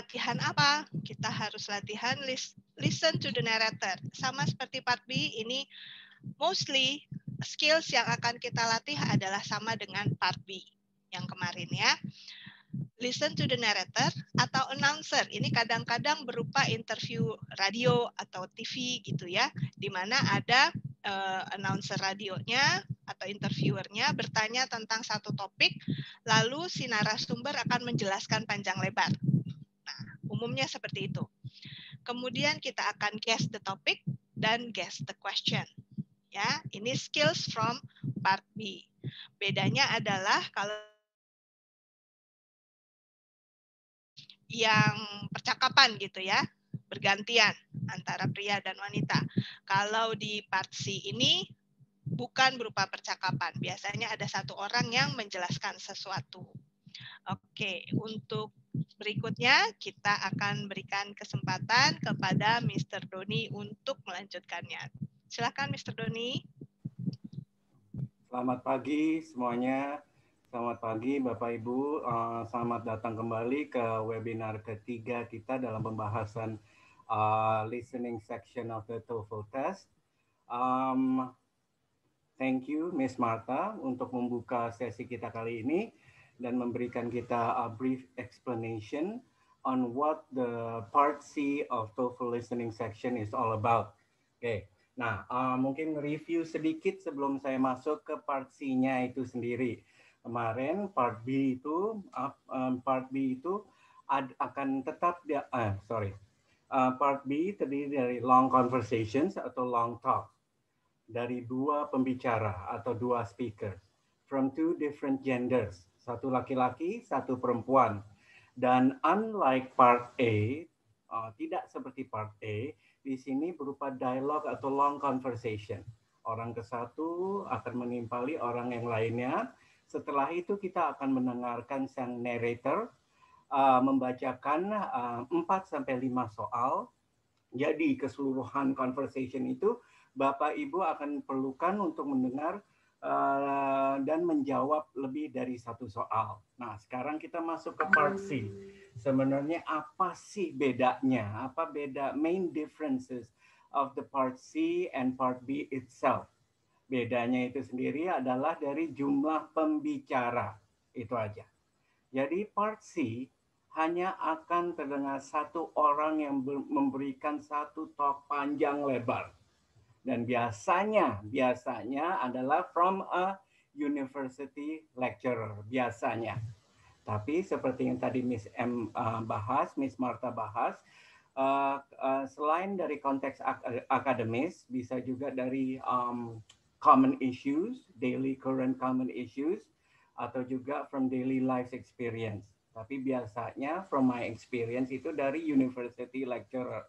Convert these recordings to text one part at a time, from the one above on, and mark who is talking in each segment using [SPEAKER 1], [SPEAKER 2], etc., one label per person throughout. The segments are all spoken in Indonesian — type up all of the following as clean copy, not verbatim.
[SPEAKER 1] latihan apa? Kita harus latihan listen to the narrator. Sama seperti part B, ini mostly skills yang akan kita latih adalah sama dengan part B yang kemarin ya. Listen to the narrator atau announcer. Ini kadang-kadang berupa interview radio atau TV gitu ya, di mana ada announcer radionya atau interviewernya bertanya tentang satu topik, lalu si narasumber akan menjelaskan panjang lebar. Nah, umumnya seperti itu. Kemudian kita akan guess the topic dan guess the question. Ya, ini skills from part B. Bedanya adalah kalau yang percakapan gitu ya, bergantian antara pria dan wanita. Kalau di part C ini bukan berupa percakapan, biasanya ada satu orang yang menjelaskan sesuatu. Oke, untuk berikutnya kita akan berikan kesempatan kepada Mr. Doni untuk melanjutkannya. Silakan Mr. Doni.
[SPEAKER 2] Selamat pagi semuanya. Selamat pagi Bapak Ibu. Selamat datang kembali ke webinar ketiga kita dalam pembahasan listening section of the TOEFL test. Thank you Miss Martha untuk membuka sesi kita kali ini dan memberikan kita a brief explanation on what the part C of TOEFL listening section is all about. Oke. Nah, mungkin review sedikit sebelum saya masuk ke part C-nya itu sendiri. Kemarin part B itu akan tetap part B terdiri dari long conversations atau long talk dari dua pembicara atau dua speaker from two different genders, satu laki-laki, satu perempuan. Dan unlike part A, tidak seperti part A, di sini berupa dialog atau long conversation. Orang ke satu akan menimpali orang yang lainnya. Setelah itu kita akan mendengarkan sang narrator membacakan 4-5 soal. Jadi keseluruhan conversation itu Bapak Ibu akan perlukan untuk mendengar dan menjawab lebih dari satu soal. Nah, sekarang kita masuk ke part C. Sebenarnya apa sih bedanya? Apa beda main differences of the part C and part B itself? Bedanya itu sendiri adalah dari jumlah pembicara. Itu aja. Jadi part C hanya akan terdengar satu orang yang memberikan satu talk panjang lebar. Dan biasanya adalah from a university lecturer, biasanya. Tapi seperti yang tadi Miss Martha bahas, selain dari konteks akademis, bisa juga dari common issues, daily current common issues, atau juga from daily life experience. Tapi biasanya from my experience itu dari university lecturer.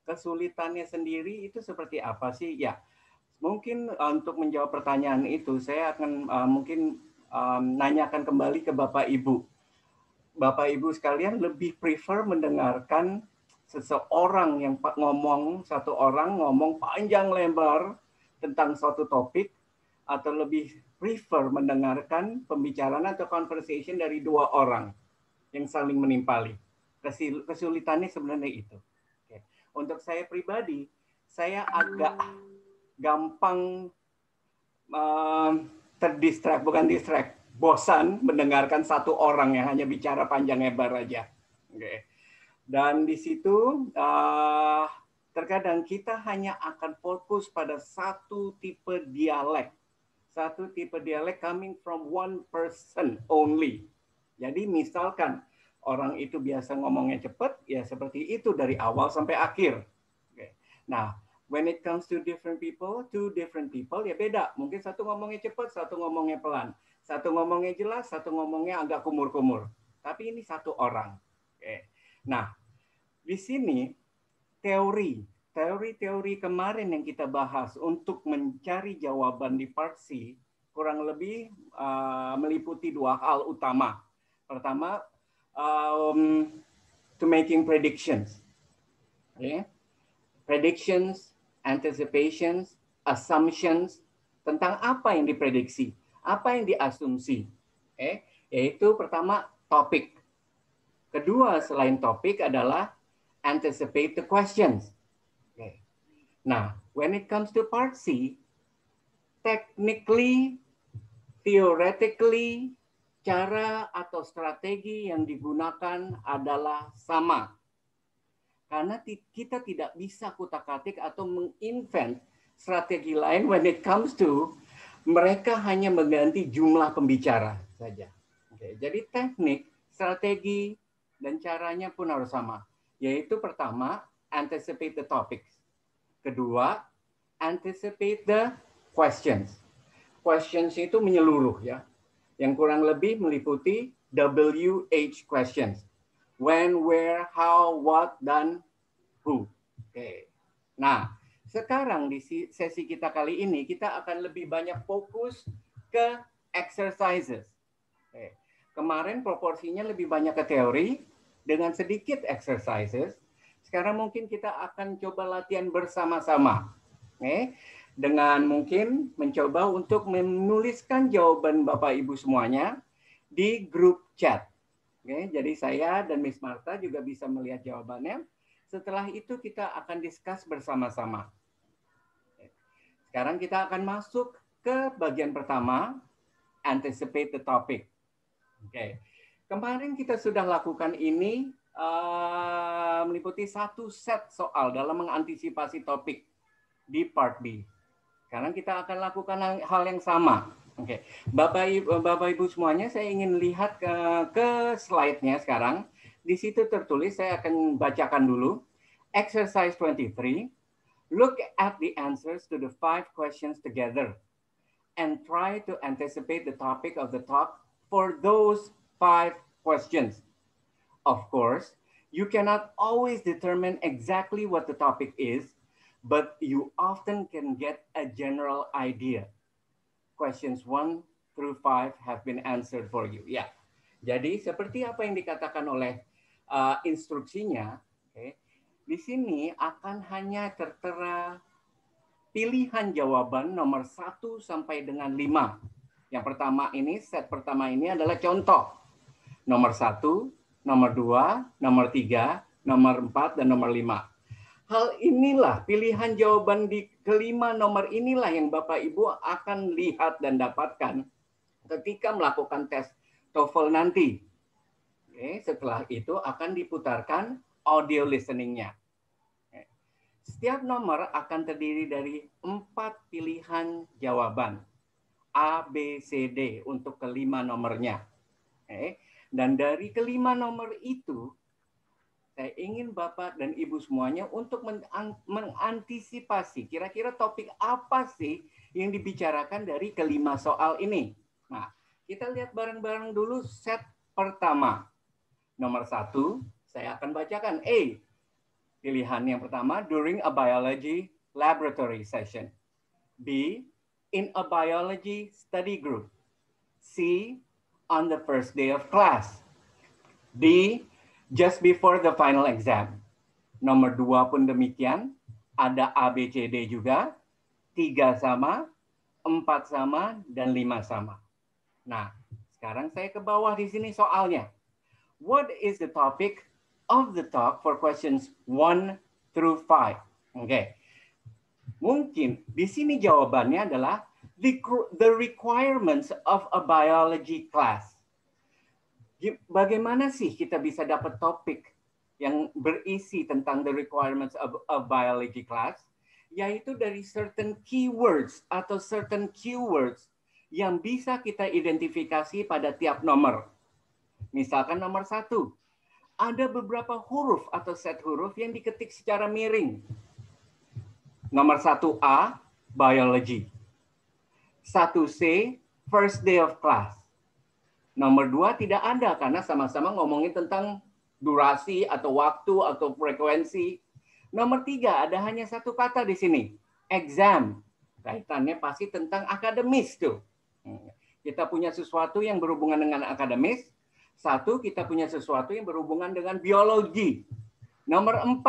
[SPEAKER 2] Kesulitannya sendiri itu seperti apa sih? Ya, mungkin untuk menjawab pertanyaan itu, saya akan nanyakan kembali ke Bapak Ibu. Bapak Ibu sekalian lebih prefer mendengarkan seseorang yang satu orang ngomong panjang lebar tentang suatu topik, atau lebih prefer mendengarkan pembicaraan atau conversation dari dua orang yang saling menimpali? Kesulitannya sebenarnya itu. Untuk saya pribadi, saya agak gampang bosan mendengarkan satu orang yang hanya bicara panjang lebar aja. Dan di situ terkadang kita hanya akan fokus pada satu tipe dialek coming from one person only. Jadi misalkan orang itu biasa ngomongnya cepat, ya seperti itu dari awal sampai akhir. Nah, when it comes to two different people, ya beda. Mungkin satu ngomongnya cepat, satu ngomongnya pelan. Satu ngomongnya jelas, satu ngomongnya agak kumur-kumur. Tapi ini satu orang. Nah, di sini teori kemarin yang kita bahas untuk mencari jawaban di part C kurang lebih meliputi dua hal utama. Pertama, to making predictions. Predictions, anticipations, assumptions, tentang apa yang diprediksi, apa yang diasumsi. Yaitu pertama topik. Kedua, selain topik adalah anticipate the questions. Okay. Nah, when it comes to part C, technically, theoretically, cara atau strategi yang digunakan adalah sama. Karena kita tidak bisa kutak-atik atau menginvent strategi lain when it comes to mereka hanya mengganti jumlah pembicara saja. Oke, jadi teknik, strategi, dan caranya pun harus sama. Yaitu pertama, anticipate the topics. Kedua, anticipate the questions. Questions itu menyeluruh ya. Yang kurang lebih meliputi WH questions. When, where, how, what, dan who. Oke. Nah, sekarang di sesi kita kali ini kita akan lebih banyak fokus ke exercises. Oke. Kemarin proporsinya lebih banyak ke teori dengan sedikit exercises. Sekarang mungkin kita akan coba latihan bersama-sama. Oke. Dengan mungkin mencoba untuk menuliskan jawaban Bapak Ibu semuanya di grup chat. Oke, jadi saya dan Miss Martha juga bisa melihat jawabannya. Setelah itu kita akan discuss bersama-sama. Sekarang kita akan masuk ke bagian pertama, anticipate the topic. Oke, kemarin kita sudah lakukan ini meliputi satu set soal dalam mengantisipasi topik di part B. Sekarang kita akan lakukan hal yang sama. Oke, Bapak Ibu semuanya, saya ingin lihat ke slide-nya sekarang. Di situ tertulis, saya akan bacakan dulu. Exercise 23. Look at the answers to the 5 questions together and try to anticipate the topic of the talk for those 5 questions. Of course, you cannot always determine exactly what the topic is, but you often can get a general idea. Questions 1 through 5 have been answered for you. Ya, jadi seperti apa yang dikatakan oleh instruksinya, okay, di sini akan hanya tertera pilihan jawaban nomor 1 sampai dengan 5. Yang pertama ini, set pertama ini adalah contoh. Nomor 1, nomor 2, nomor 3, nomor 4, dan nomor 5. Hal inilah pilihan jawaban di kelima nomor inilah yang Bapak Ibu akan lihat dan dapatkan ketika melakukan tes TOEFL nanti. Oke, setelah itu akan diputarkan audio listening-nya. Setiap nomor akan terdiri dari 4 pilihan jawaban. A, B, C, D untuk kelima nomornya. Oke. Dan dari kelima nomor itu, saya ingin Bapak dan Ibu semuanya untuk mengantisipasi kira-kira topik apa sih yang dibicarakan dari kelima soal ini. Nah, kita lihat bareng-bareng dulu set pertama. Nomor 1, saya akan bacakan. A, pilihan yang pertama, during a biology laboratory session. B, in a biology study group. C, on the first day of class. D, just before the final exam. Nomor 2 pun demikian. Ada A, B, C, D juga. 3 sama, 4 sama, dan 5 sama. Nah, sekarang saya ke bawah di sini soalnya. What is the topic of the talk for questions 1 through 5? Oke. Mungkin di sini jawabannya adalah the requirements of a biology class. Bagaimana sih kita bisa dapat topik yang berisi tentang the requirements of a biology class? Yaitu dari certain keywords atau certain keywords yang bisa kita identifikasi pada tiap nomor. Misalkan nomor 1, ada beberapa huruf atau set huruf yang diketik secara miring. Nomor 1A, biology. 1C, first day of class. Nomor 2 tidak ada karena sama-sama ngomongin tentang durasi atau waktu atau frekuensi. Nomor 3 ada hanya satu kata di sini, exam. Kaitannya pasti tentang akademis tuh. Kita punya sesuatu yang berhubungan dengan akademis. 1, kita punya sesuatu yang berhubungan dengan biologi. Nomor 4,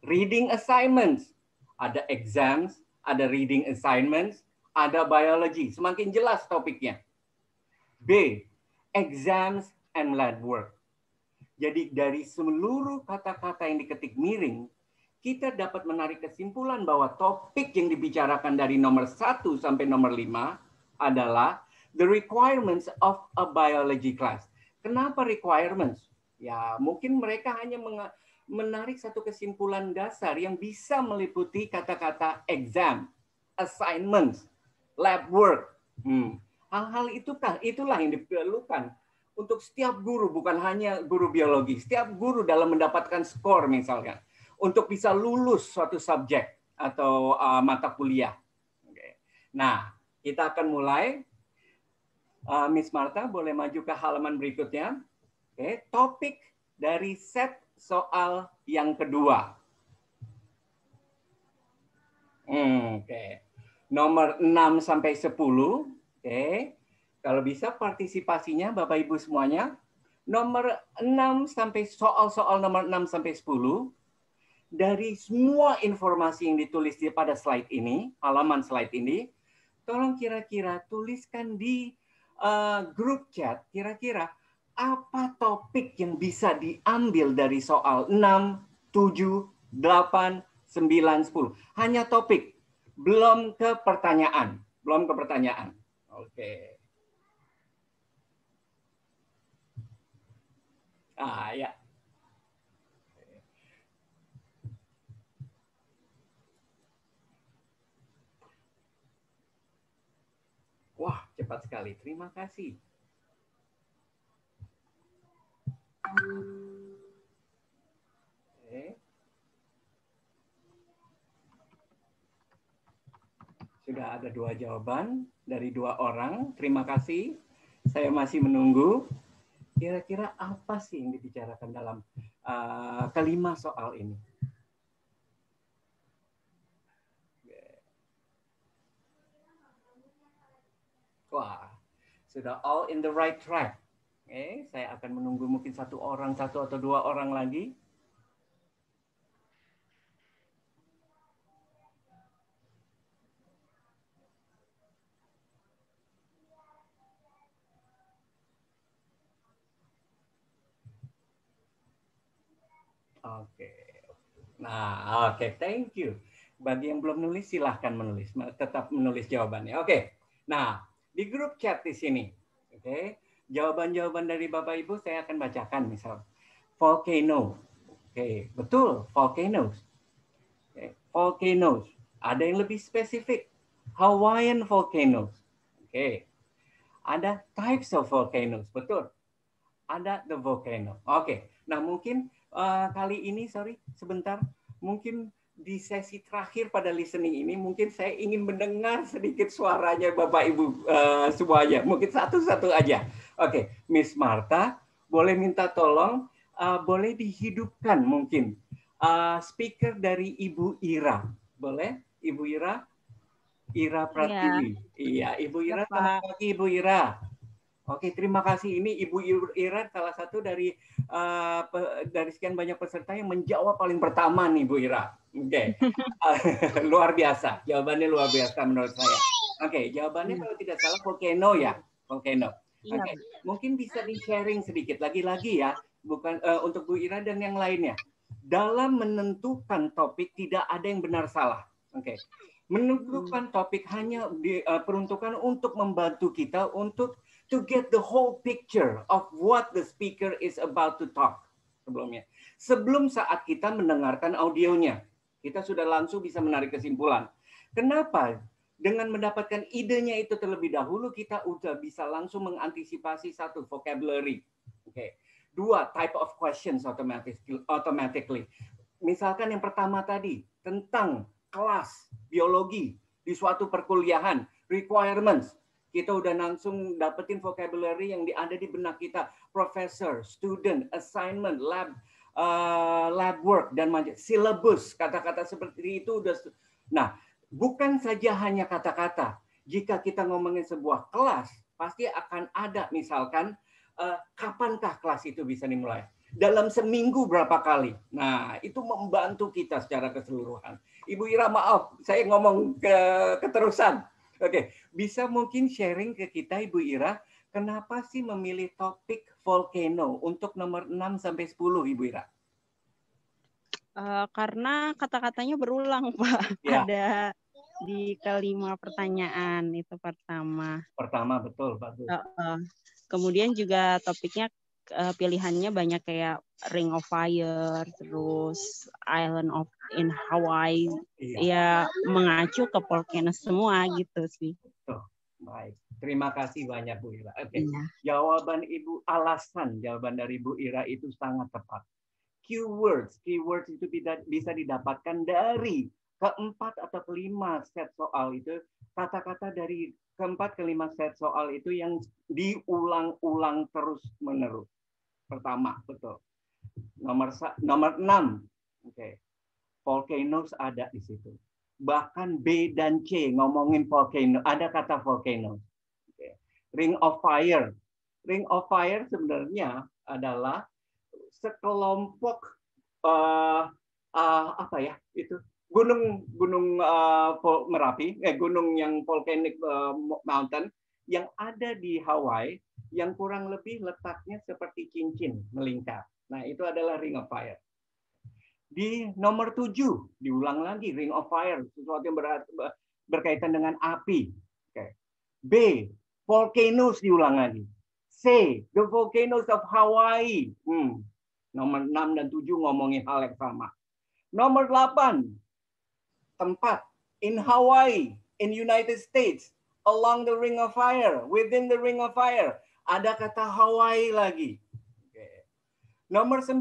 [SPEAKER 2] reading assignments. Ada exams, ada reading assignments, ada biology. Semakin jelas topiknya. B, exams and lab work. Jadi dari seluruh kata-kata yang diketik miring, kita dapat menarik kesimpulan bahwa topik yang dibicarakan dari nomor 1 sampai nomor 5 adalah the requirements of a biology class. Kenapa requirements? Ya, mungkin mereka hanya menarik satu kesimpulan dasar yang bisa meliputi kata-kata exam, assignments, lab work. Hal-hal itulah yang diperlukan untuk setiap guru, bukan hanya guru biologi. Setiap guru dalam mendapatkan skor misalkan, untuk bisa lulus suatu subjek atau mata kuliah. Nah, kita akan mulai. Miss Martha, boleh maju ke halaman berikutnya. Topik dari set soal yang kedua. Nomor 6 sampai 10. Kalau bisa partisipasinya Bapak Ibu semuanya. Nomor 6 sampai soal-soal nomor 6 sampai 10. Dari semua informasi yang ditulis pada slide ini, halaman slide ini, tolong kira-kira tuliskan di grup chat, kira-kira apa topik yang bisa diambil dari soal 6, 7, 8, 9, 10. Hanya topik, belum ke pertanyaan. Oke. Ya. Wah, cepat sekali. Terima kasih. Sudah ada 2 jawaban dari 2 orang. Terima kasih. Saya masih menunggu. Kira-kira apa sih yang dibicarakan dalam kelima soal ini? Wah, sudah all in the right track. Saya akan menunggu mungkin satu atau 2 orang lagi. Oke. Nah, thank you. Bagi yang belum nulis, silahkan menulis. Tetap menulis jawabannya. Oke. Nah, di grup chat di sini. Jawaban-jawaban dari Bapak Ibu saya akan bacakan. Misal, volcano. Betul, volcanoes. Volcanoes. Ada yang lebih spesifik. Hawaiian volcanoes. Ada types of volcanoes. Betul. Ada the volcano. Nah mungkin kali ini, sebentar. Mungkin di sesi terakhir pada listening ini, mungkin saya ingin mendengar sedikit suaranya Bapak Ibu semuanya. Mungkin satu-satu aja. Miss Martha, boleh minta tolong, boleh dihidupkan mungkin speaker dari Ibu Ira. Boleh, Ibu Ira? Ira Pratiwi. Iya, Ibu Ira, selamat pagi Ibu Ira. Terima kasih. Ini Ibu Ira salah satu dari sekian banyak peserta yang menjawab paling pertama nih, Bu Ira. Luar biasa. Jawabannya luar biasa menurut saya. Jawabannya kalau tidak salah volcano ya, volcano. Mungkin bisa di-sharing sedikit lagi-lagi ya, bukan untuk Bu Ira dan yang lainnya. Dalam menentukan topik tidak ada yang benar salah. Menentukan topik hanya diperuntukkan untuk membantu kita untuk to get the whole picture of what the speaker is about to talk sebelumnya. Sebelum saat kita mendengarkan audionya, kita sudah langsung bisa menarik kesimpulan. Kenapa? Dengan mendapatkan idenya itu terlebih dahulu, kita udah bisa langsung mengantisipasi satu, vocabulary. 2, type of questions automatically. Misalkan yang pertama tadi, tentang kelas biologi di suatu perkuliahan, requirements. Kita udah langsung dapetin vocabulary yang ada di benak kita. Professor, student, assignment, lab work, dan syllabus. Kata-kata seperti itu udah. Nah, bukan saja hanya kata-kata. Jika kita ngomongin sebuah kelas, pasti akan ada misalkan, kapankah kelas itu bisa dimulai? Dalam seminggu berapa kali? Nah, itu membantu kita secara keseluruhan. Ibu Ira, maaf, saya ngomong keterusan. Bisa mungkin sharing ke kita Ibu Ira Kenapa sih memilih topik volcano untuk nomor 6 sampai 10, Ibu Ira?
[SPEAKER 3] Karena kata-katanya berulang, Pak.
[SPEAKER 2] Ya.
[SPEAKER 3] Ada di kelima pertanyaan itu pertama.
[SPEAKER 2] Pertama, betul, bagus.
[SPEAKER 3] Kemudian juga topiknya pilihannya banyak kayak Ring of Fire, terus Island of in Hawaii.
[SPEAKER 2] Iya.
[SPEAKER 3] Ya mengacu ke volcano semua gitu sih.
[SPEAKER 2] Tuh, baik. Terima kasih banyak Bu Ira. Oke.
[SPEAKER 3] Iya.
[SPEAKER 2] Jawaban jawaban dari Bu Ira itu sangat tepat. Keywords itu bisa didapatkan dari keempat atau kelima set soal itu. Kata-kata dari keempat kelima set soal itu yang diulang-ulang terus-menerus. Pertama, betul. Nomor 6. Oke. Volcanoes ada di situ. Bahkan B dan C ngomongin volcano, ada kata volcano. Okay. Ring of Fire. Ring of Fire sebenarnya adalah sekelompok apa ya itu gunung Merapi, gunung yang volcanic mountain yang ada di Hawaii yang kurang lebih letaknya seperti cincin melingkar. Nah, itu adalah Ring of Fire. Di nomor 7, diulang lagi, Ring of Fire, sesuatu yang berkaitan dengan api. Okay. B, volcanoes diulang lagi. C, the volcanoes of Hawaii. Nomor 6 dan 7 ngomongin hal yang sama. Nomor 8, tempat in Hawaii, in United States, along the Ring of Fire, within the Ring of Fire. Ada kata Hawaii lagi. Okay. Nomor 9,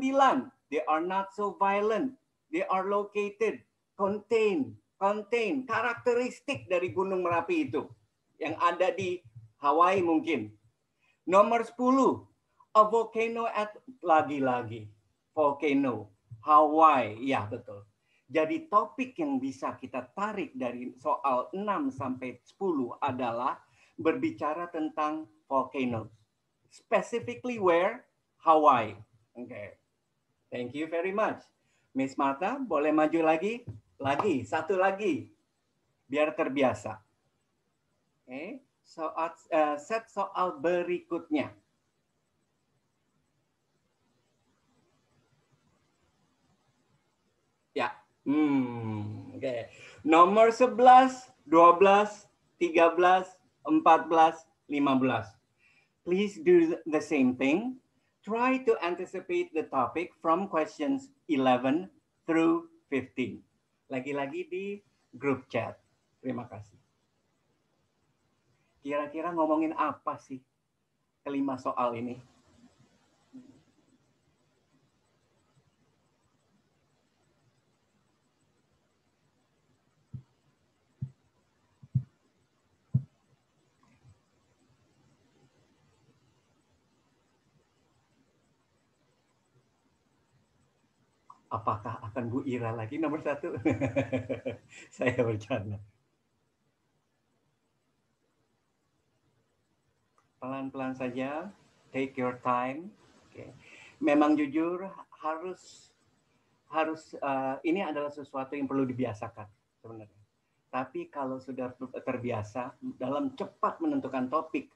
[SPEAKER 2] they are not so violent. They are located, contain. Karakteristik dari Gunung Merapi itu. Yang ada di Hawaii mungkin. Nomor 10, a volcano at lagi-lagi. Volcano, Hawaii. Ya, betul. Jadi topik yang bisa kita tarik dari soal 6 sampai 10 adalah berbicara tentang volcanoes. Specifically where? Hawaii. Okay. Thank you very much. Miss Martha, boleh maju lagi? Satu lagi. Biar terbiasa. Okay. Set soal berikutnya. Ya. Okay. Nomor 11, 12, 13, 14, 15. Please do the same thing. Try to anticipate the topic from questions 11 through 15. Lagi-lagi di group chat. Terima kasih. Kira-kira ngomongin apa sih kelima soal ini? Apakah akan Bu Ira lagi nomor 1? Saya bercanda. Pelan-pelan saja, take your time. Okay. Memang jujur harus ini adalah sesuatu yang perlu dibiasakan sebenarnya. Tapi kalau sudah terbiasa dalam cepat menentukan topik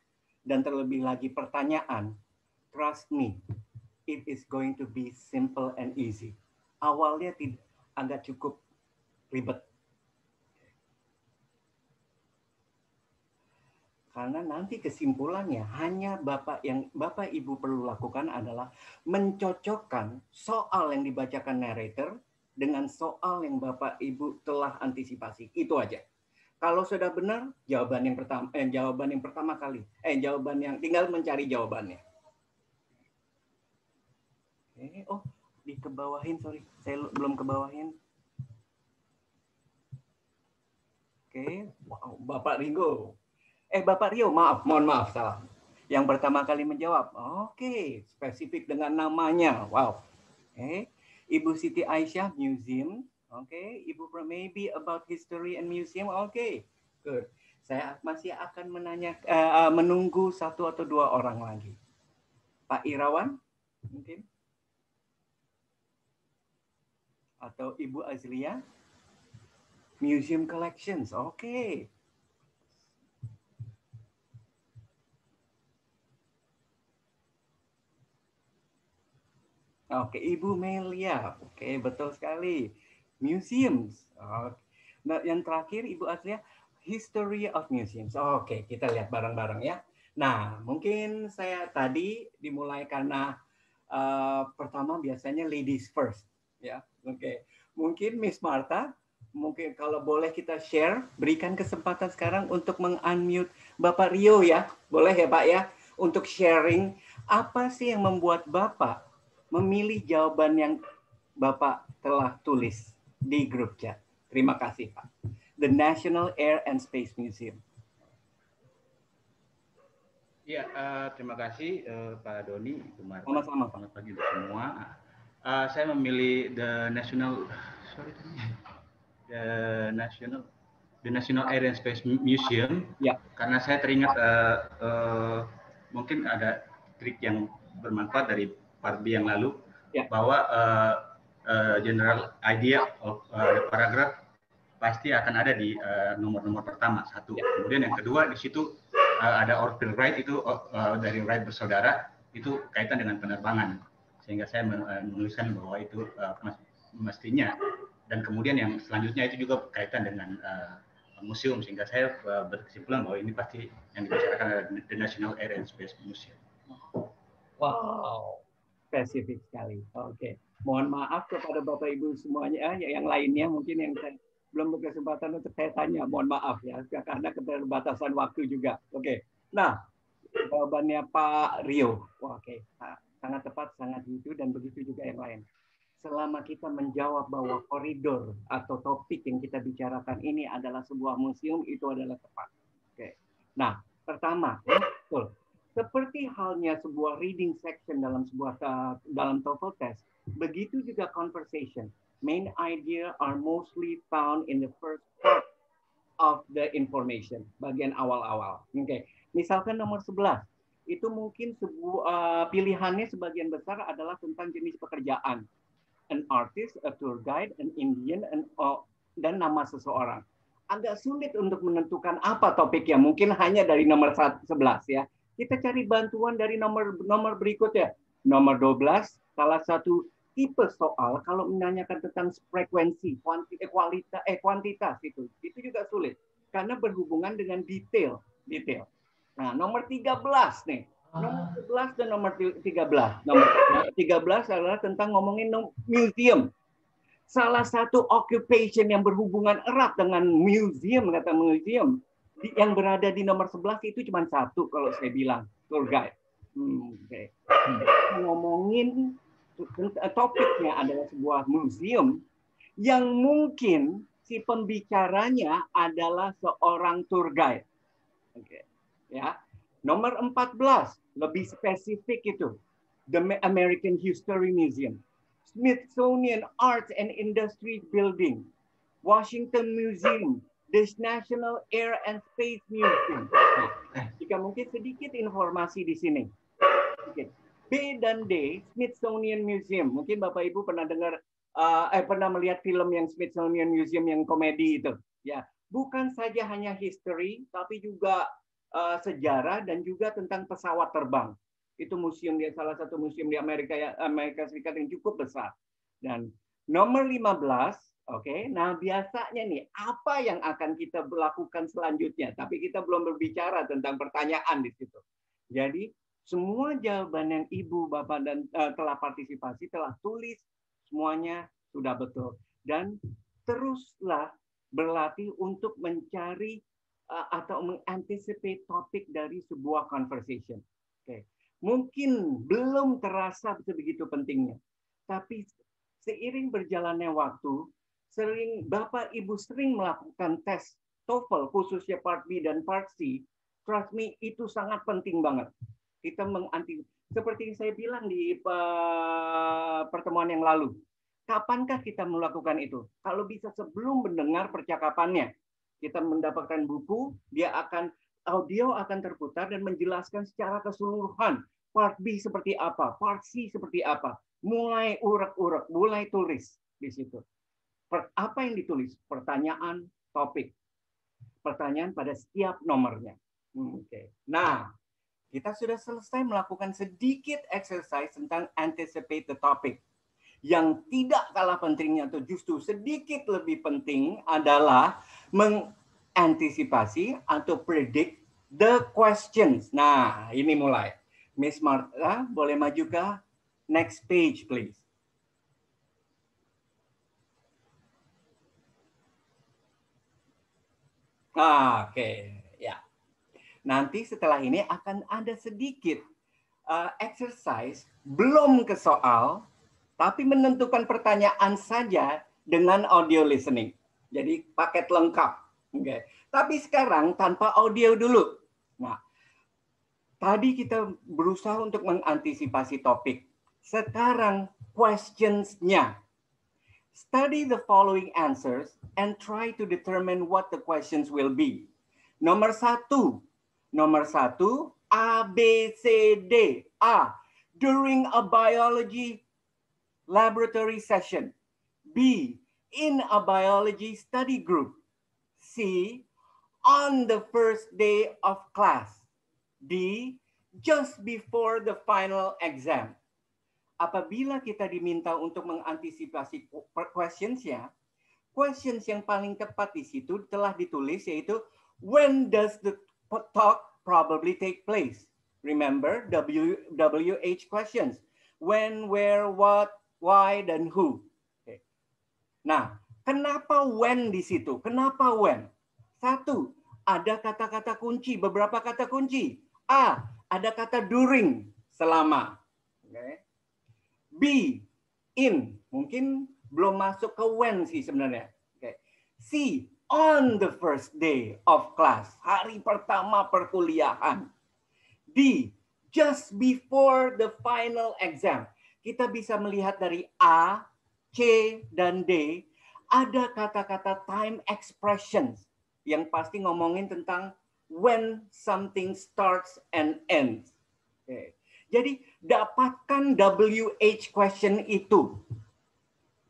[SPEAKER 2] dan terlebih lagi pertanyaan, trust me, it is going to be simple and easy. Awalnya agak cukup ribet. Karena nanti kesimpulannya hanya Bapak Ibu perlu lakukan adalah mencocokkan soal yang dibacakan narrator dengan soal yang Bapak Ibu telah antisipasi. Itu aja. Kalau sudah benar, jawaban yang pertama kali. Jawaban yang tinggal mencari jawabannya. Oh, dikebawahin, sorry. Saya belum kebawahin. Oke, wow, Bapak Ringo. Bapak Rio, mohon maaf, salah. Yang pertama kali menjawab. Oke, spesifik dengan namanya. Wow. Ibu Siti Aisyah, museum. Oke, Ibu maybe about history and museum. Oke, good. Saya masih akan menunggu 1 atau 2 orang lagi. Pak Irawan, mungkin? Atau Ibu Azlia? Museum collections, oke. Oke, Ibu Melia. Oke, betul sekali. Museums. Oke. Nah, yang terakhir Ibu Atlia, History of Museums. Oke, kita lihat bareng-bareng ya. Nah, mungkin saya tadi dimulai karena pertama biasanya ladies first, ya. Oke. Mungkin Miss Martha, mungkin kalau boleh kita share, berikan kesempatan sekarang untuk meng-unmute Bapak Rio ya. Boleh ya, Pak ya, untuk sharing apa sih yang membuat Bapak memilih jawaban yang Bapak telah tulis di grup chat. Terima kasih, Pak. The National Air and Space Museum.
[SPEAKER 4] Ya, terima kasih Pak Doni, Ibu Marta.
[SPEAKER 2] Sama-sama, Pak.
[SPEAKER 4] Selamat pagi untuk semua. Saya memilih the National Air and Space Museum
[SPEAKER 2] ya.
[SPEAKER 4] Karena saya teringat mungkin ada trik yang bermanfaat dari Part B yang lalu
[SPEAKER 2] ya.
[SPEAKER 4] Bahwa general idea of the paragraph pasti akan ada di nomor-nomor pertama satu.
[SPEAKER 2] Ya.
[SPEAKER 4] Kemudian yang kedua di situ ada Orville Wright itu dari Wright bersaudara itu kaitan dengan penerbangan, sehingga saya menuliskan bahwa itu mestinya, dan kemudian yang selanjutnya itu juga kaitan dengan museum, sehingga saya berkesimpulan bahwa ini pasti yang dibicarakan adalah The National Air and Space Museum.
[SPEAKER 2] Wow, spesifik sekali. Oke. Mohon maaf kepada Bapak Ibu semuanya, yang lainnya mungkin yang saya belum berkesempatan untuk saya tanya, mohon maaf ya, karena keterbatasan waktu juga. Oke. Nah, jawabannya Pak Rio. Oke. Sangat tepat, sangat itu, dan begitu juga yang lain. Selama kita menjawab bahwa koridor atau topik yang kita bicarakan ini adalah sebuah museum, itu adalah tepat. Oke. Nah, pertama, betul. Seperti halnya sebuah reading section dalam TOEFL test, begitu juga conversation. Main idea are mostly found in the first part of the information, bagian awal-awal. Oke. Misalkan nomor 11, itu mungkin sebuah pilihannya sebagian besar adalah tentang jenis pekerjaan. An artist, a tour guide, an Indian, dan nama seseorang. Agak sulit untuk menentukan apa topiknya, mungkin hanya dari nomor 11 ya. Kita cari bantuan dari nomor berikutnya. Nomor 12, salah satu tipe soal kalau menanyakan tentang frekuensi, kuantitas itu juga sulit karena berhubungan dengan detail. Nah, nomor 13 nih. Nomor 11 dan nomor 13. Nomor 13 adalah tentang ngomongin museum. Salah satu occupation yang berhubungan erat dengan museum, kata museum, yang berada di nomor 11 itu cuma satu kalau saya bilang, tour guide. Okay. Ngomongin topiknya adalah sebuah museum yang mungkin si pembicaranya adalah seorang tour guide. Oke. Ya. Nomor 14, lebih spesifik itu. The American History Museum. Smithsonian Arts and Industry Building. Washington Museum. The National Air and Space Museum. Jika mungkin sedikit informasi di sini. B dan D, Smithsonian Museum. Mungkin Bapak Ibu pernah dengar, pernah melihat film yang Smithsonian Museum yang komedi itu. Ya, bukan saja hanya history, tapi juga sejarah dan juga tentang pesawat terbang. Itu museum salah satu museum di Amerika Serikat yang cukup besar. Dan nomor 15, oke. Nah, biasanya nih apa yang akan kita lakukan selanjutnya? Tapi kita belum berbicara tentang pertanyaan di situ. Jadi semua jawaban yang Ibu, Bapak dan telah partisipasi, telah tulis, semuanya sudah betul. Dan teruslah berlatih untuk mencari atau mengantisipasi topik dari sebuah conversation. Oke. Mungkin belum terasa sebegitu pentingnya. Tapi seiring berjalannya waktu, Bapak Ibu sering melakukan tes TOEFL, khususnya Part B dan Part C. Trust me, itu sangat penting banget. Kita seperti saya bilang di pertemuan yang lalu. Kapankah kita melakukan itu? Kalau bisa sebelum mendengar percakapannya, kita mendapatkan buku, audio akan terputar dan menjelaskan secara keseluruhan Part B seperti apa, Part C seperti apa. Mulai urak-urak, mulai tulis di situ. Apa yang ditulis? Pertanyaan, topik. Pertanyaan pada setiap nomornya. Oke. Nah, kita sudah selesai melakukan sedikit exercise tentang anticipate the topic. Yang tidak kalah pentingnya atau justru sedikit lebih penting adalah mengantisipasi atau predict the questions. Nah, ini mulai. Miss Martha, boleh maju ke next page, please. Oke, ya. Nanti setelah ini akan ada sedikit exercise, belum ke soal, tapi menentukan pertanyaan saja dengan audio listening. Jadi paket lengkap. Oke. Tapi sekarang tanpa audio dulu. Nah, tadi kita berusaha untuk mengantisipasi topik. Sekarang questions-nya. Study the following answers and try to determine what the questions will be. Nomor satu, A, B, C, D. A, during a biology laboratory session. B, in a biology study group. C, on the first day of class. D, just before the final exam. Apabila kita diminta untuk mengantisipasi questions-nya, questions yang paling tepat di situ telah ditulis, yaitu when does the talk probably take place? Remember WH questions. When, where, what, why, dan who. Okay. Nah, kenapa when di situ? Kenapa when? Satu, ada kata-kata kunci, beberapa kata kunci. A, ada kata during, selama. Okay. B, in, mungkin belum masuk ke when sih sebenarnya. Okay. C, on the first day of class, hari pertama perkuliahan. D, just before the final exam. Kita bisa melihat dari A, C, dan D, ada kata-kata time expressions yang pasti ngomongin tentang when something starts and ends. Okay. Jadi dapatkan WH question itu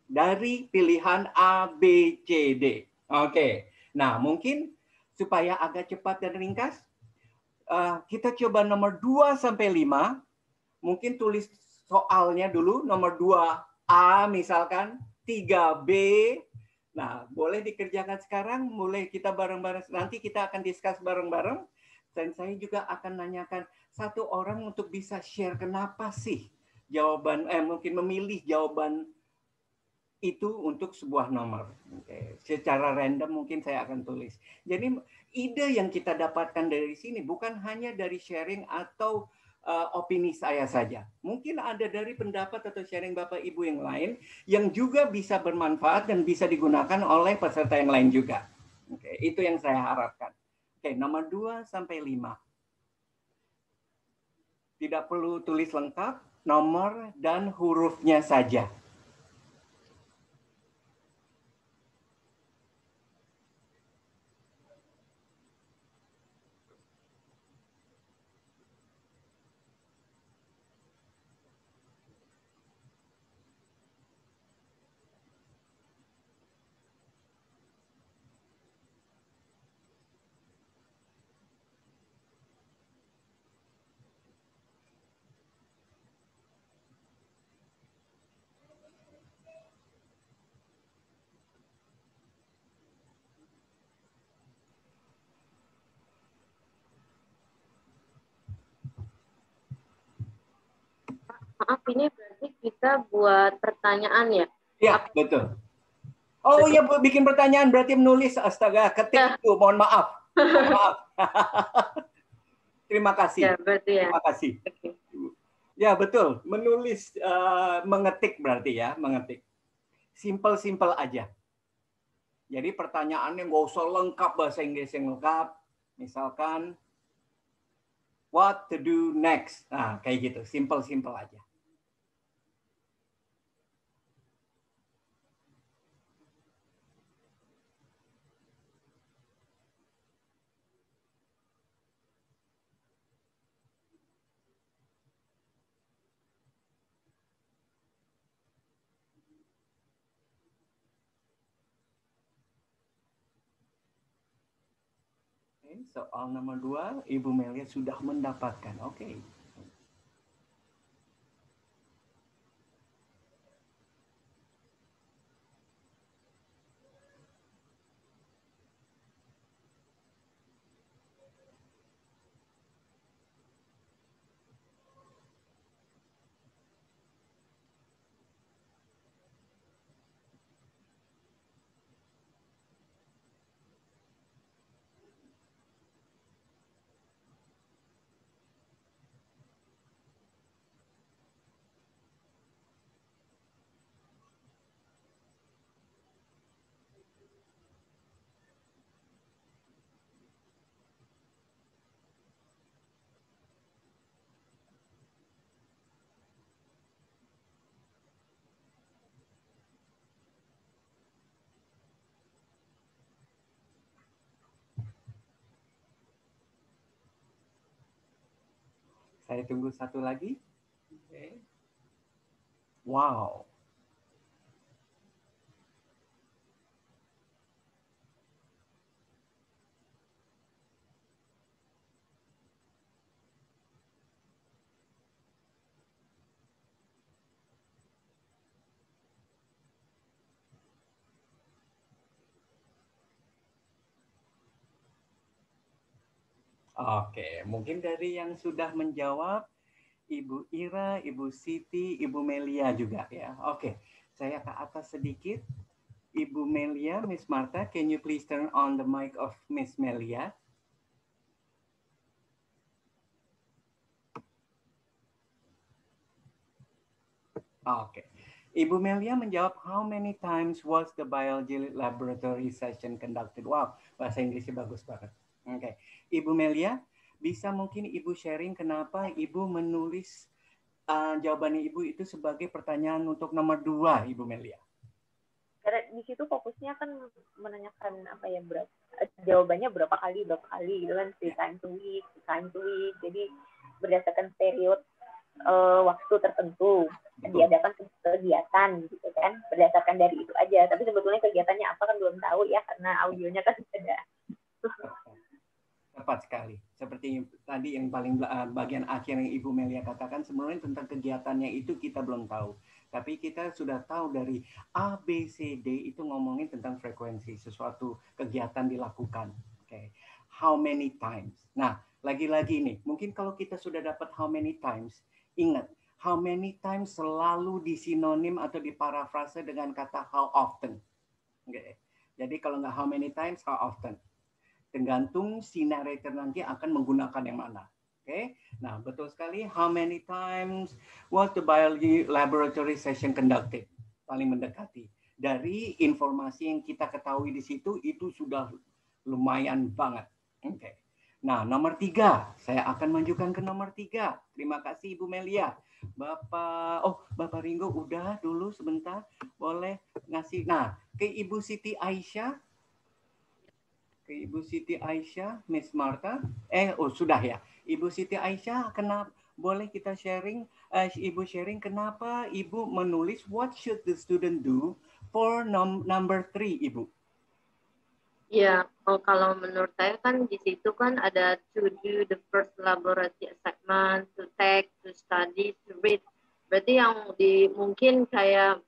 [SPEAKER 2] dari pilihan A, B, C, D. Oke. Nah, mungkin supaya agak cepat dan ringkas, kita coba nomor 2 sampai 5. Mungkin tulis soalnya dulu. Nomor 2A misalkan, 3B. Nah, boleh dikerjakan sekarang, mulai kita bareng-bareng. Nanti kita akan discuss bareng-bareng. Dan saya juga akan nanyakan satu orang untuk bisa share kenapa sih jawaban, mungkin memilih jawaban itu untuk sebuah nomor. Okay. Secara random mungkin saya akan tulis. Jadi ide yang kita dapatkan dari sini bukan hanya dari sharing atau opini saya saja. Mungkin ada dari pendapat atau sharing Bapak Ibu yang lain yang juga bisa bermanfaat dan bisa digunakan oleh peserta yang lain juga. Okay. Itu yang saya harapkan. Oke, nomor 2 sampai 5. Tidak perlu tulis lengkap, nomor dan hurufnya saja.
[SPEAKER 5] Maaf, ini berarti kita buat pertanyaan ya?
[SPEAKER 2] Iya, betul. Oh iya, bikin pertanyaan berarti menulis. Astaga, ketik itu. Mohon maaf. Mohon maaf. Terima kasih.
[SPEAKER 5] Ya, berarti ya.
[SPEAKER 2] Terima kasih.
[SPEAKER 5] Okay.
[SPEAKER 2] Ya, betul. Menulis, mengetik berarti ya, mengetik. Simple-simple aja. Jadi pertanyaannya nggak usah lengkap, bahasa Inggris yang lengkap. Misalkan, what to do next. Nah, kayak gitu. Simple-simple aja. Soal nomor 2, Ibu Melia sudah mendapatkan. Oke. Saya tunggu satu lagi. Oke. Wow. Oke, mungkin dari yang sudah menjawab, Ibu Ira, Ibu Siti, Ibu Melia juga ya. Oke, saya ke atas sedikit. Ibu Melia, Miss Martha, can you please turn on the mic of Miss Melia? Oke. Ibu Melia menjawab, how many times was the biology laboratory session conducted? Wow, bahasa Inggrisnya bagus banget. Oke. Ibu Melia, bisa mungkin Ibu sharing kenapa Ibu menulis jawabannya Ibu itu sebagai pertanyaan untuk nomor 2, Ibu Melia?
[SPEAKER 5] Karena di situ fokusnya kan menanyakan apa ya, jawabannya berapa kali gitu kan, 3 times a week, 2 times a week. Jadi berdasarkan periode waktu tertentu diadakan kegiatan gitu kan, berdasarkan dari itu aja. Tapi sebetulnya kegiatannya apa kan belum tahu ya, karena audionya kan ada.
[SPEAKER 2] Tepat sekali. Seperti tadi yang paling bagian akhir yang Ibu Melia katakan, sebenarnya tentang kegiatannya itu kita belum tahu. Tapi kita sudah tahu dari A, B, C, D itu ngomongin tentang frekuensi, sesuatu kegiatan dilakukan. Oke. How many times? Nah, lagi-lagi nih, mungkin kalau kita sudah dapat how many times, ingat, how many times selalu disinonim atau diparafrase dengan kata how often. Oke. Jadi kalau nggak how many times, how often. Tergantung si narrator nanti akan menggunakan yang mana. Oke, nah betul sekali. How many times was the biology laboratory session conducted? Paling mendekati. Dari informasi yang kita ketahui di situ itu sudah lumayan banget. Oke. Nah nomor 3, saya akan menunjukkan ke nomor 3. Terima kasih Ibu Melia. Bapak Ringo udah dulu sebentar. Boleh ngasih. Nah ke Ibu Siti Aisyah. Ibu Siti Aisyah, Miss Martha. Sudah ya. Ibu Siti Aisyah, boleh kita sharing? Ibu sharing kenapa Ibu menulis what should the student do for number 3, Ibu?
[SPEAKER 5] Ya, kalau menurut saya kan di situ kan ada to do the first laboratory assignment, to take, to study, to read. Berarti yang mungkin kayak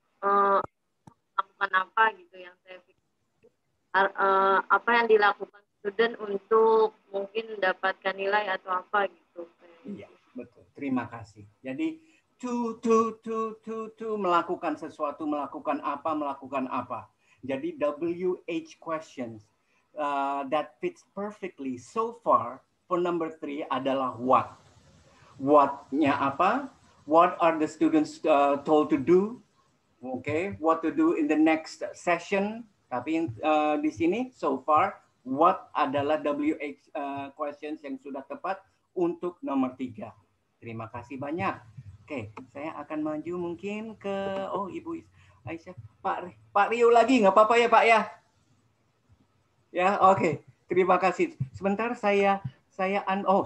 [SPEAKER 5] lakukan apa gitu yang saya pikir. Apa yang dilakukan student untuk mungkin mendapatkan nilai atau apa gitu.
[SPEAKER 2] Iya, betul. Terima kasih. Jadi to melakukan sesuatu, melakukan apa. Jadi WH questions that fits perfectly so far for number 3 adalah what. What-nya apa? What are the students told to do? Okay, what to do in the next session? Tapi di sini so far what adalah WH questions yang sudah tepat untuk nomor 3. Terima kasih banyak. Oke, saya akan maju mungkin ke Ibu Aisyah, Pak Rio lagi nggak apa-apa ya Pak ya? Ya, oke. Terima kasih. Sebentar saya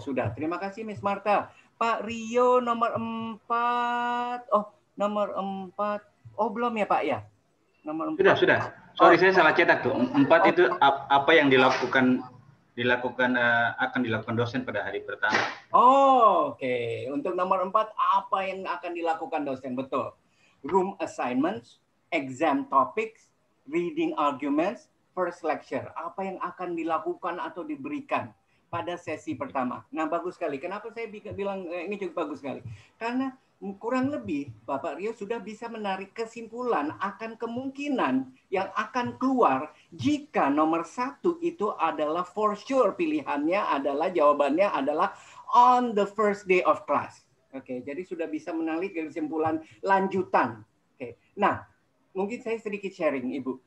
[SPEAKER 2] sudah. Terima kasih Miss Martha. Pak Rio nomor 4. Nomor 4. Belum ya Pak ya? Nomor 4.
[SPEAKER 4] Sudah. Sorry, saya salah cetak tuh. 4 itu apa yang dilakukan akan dilakukan dosen pada hari pertama.
[SPEAKER 2] Oke. Untuk nomor 4, apa yang akan dilakukan dosen? Betul. Room assignments, exam topics, reading arguments, first lecture. Apa yang akan dilakukan atau diberikan pada sesi pertama. Nah, bagus sekali. Kenapa saya bilang ini cukup bagus sekali? Karena kurang lebih Bapak Rio sudah bisa menarik kesimpulan akan kemungkinan yang akan keluar jika nomor 1 itu adalah for sure pilihannya adalah jawabannya adalah on the first day of class. Oke, jadi sudah bisa menarik kesimpulan lanjutan. Oke, nah mungkin saya sedikit sharing Ibu,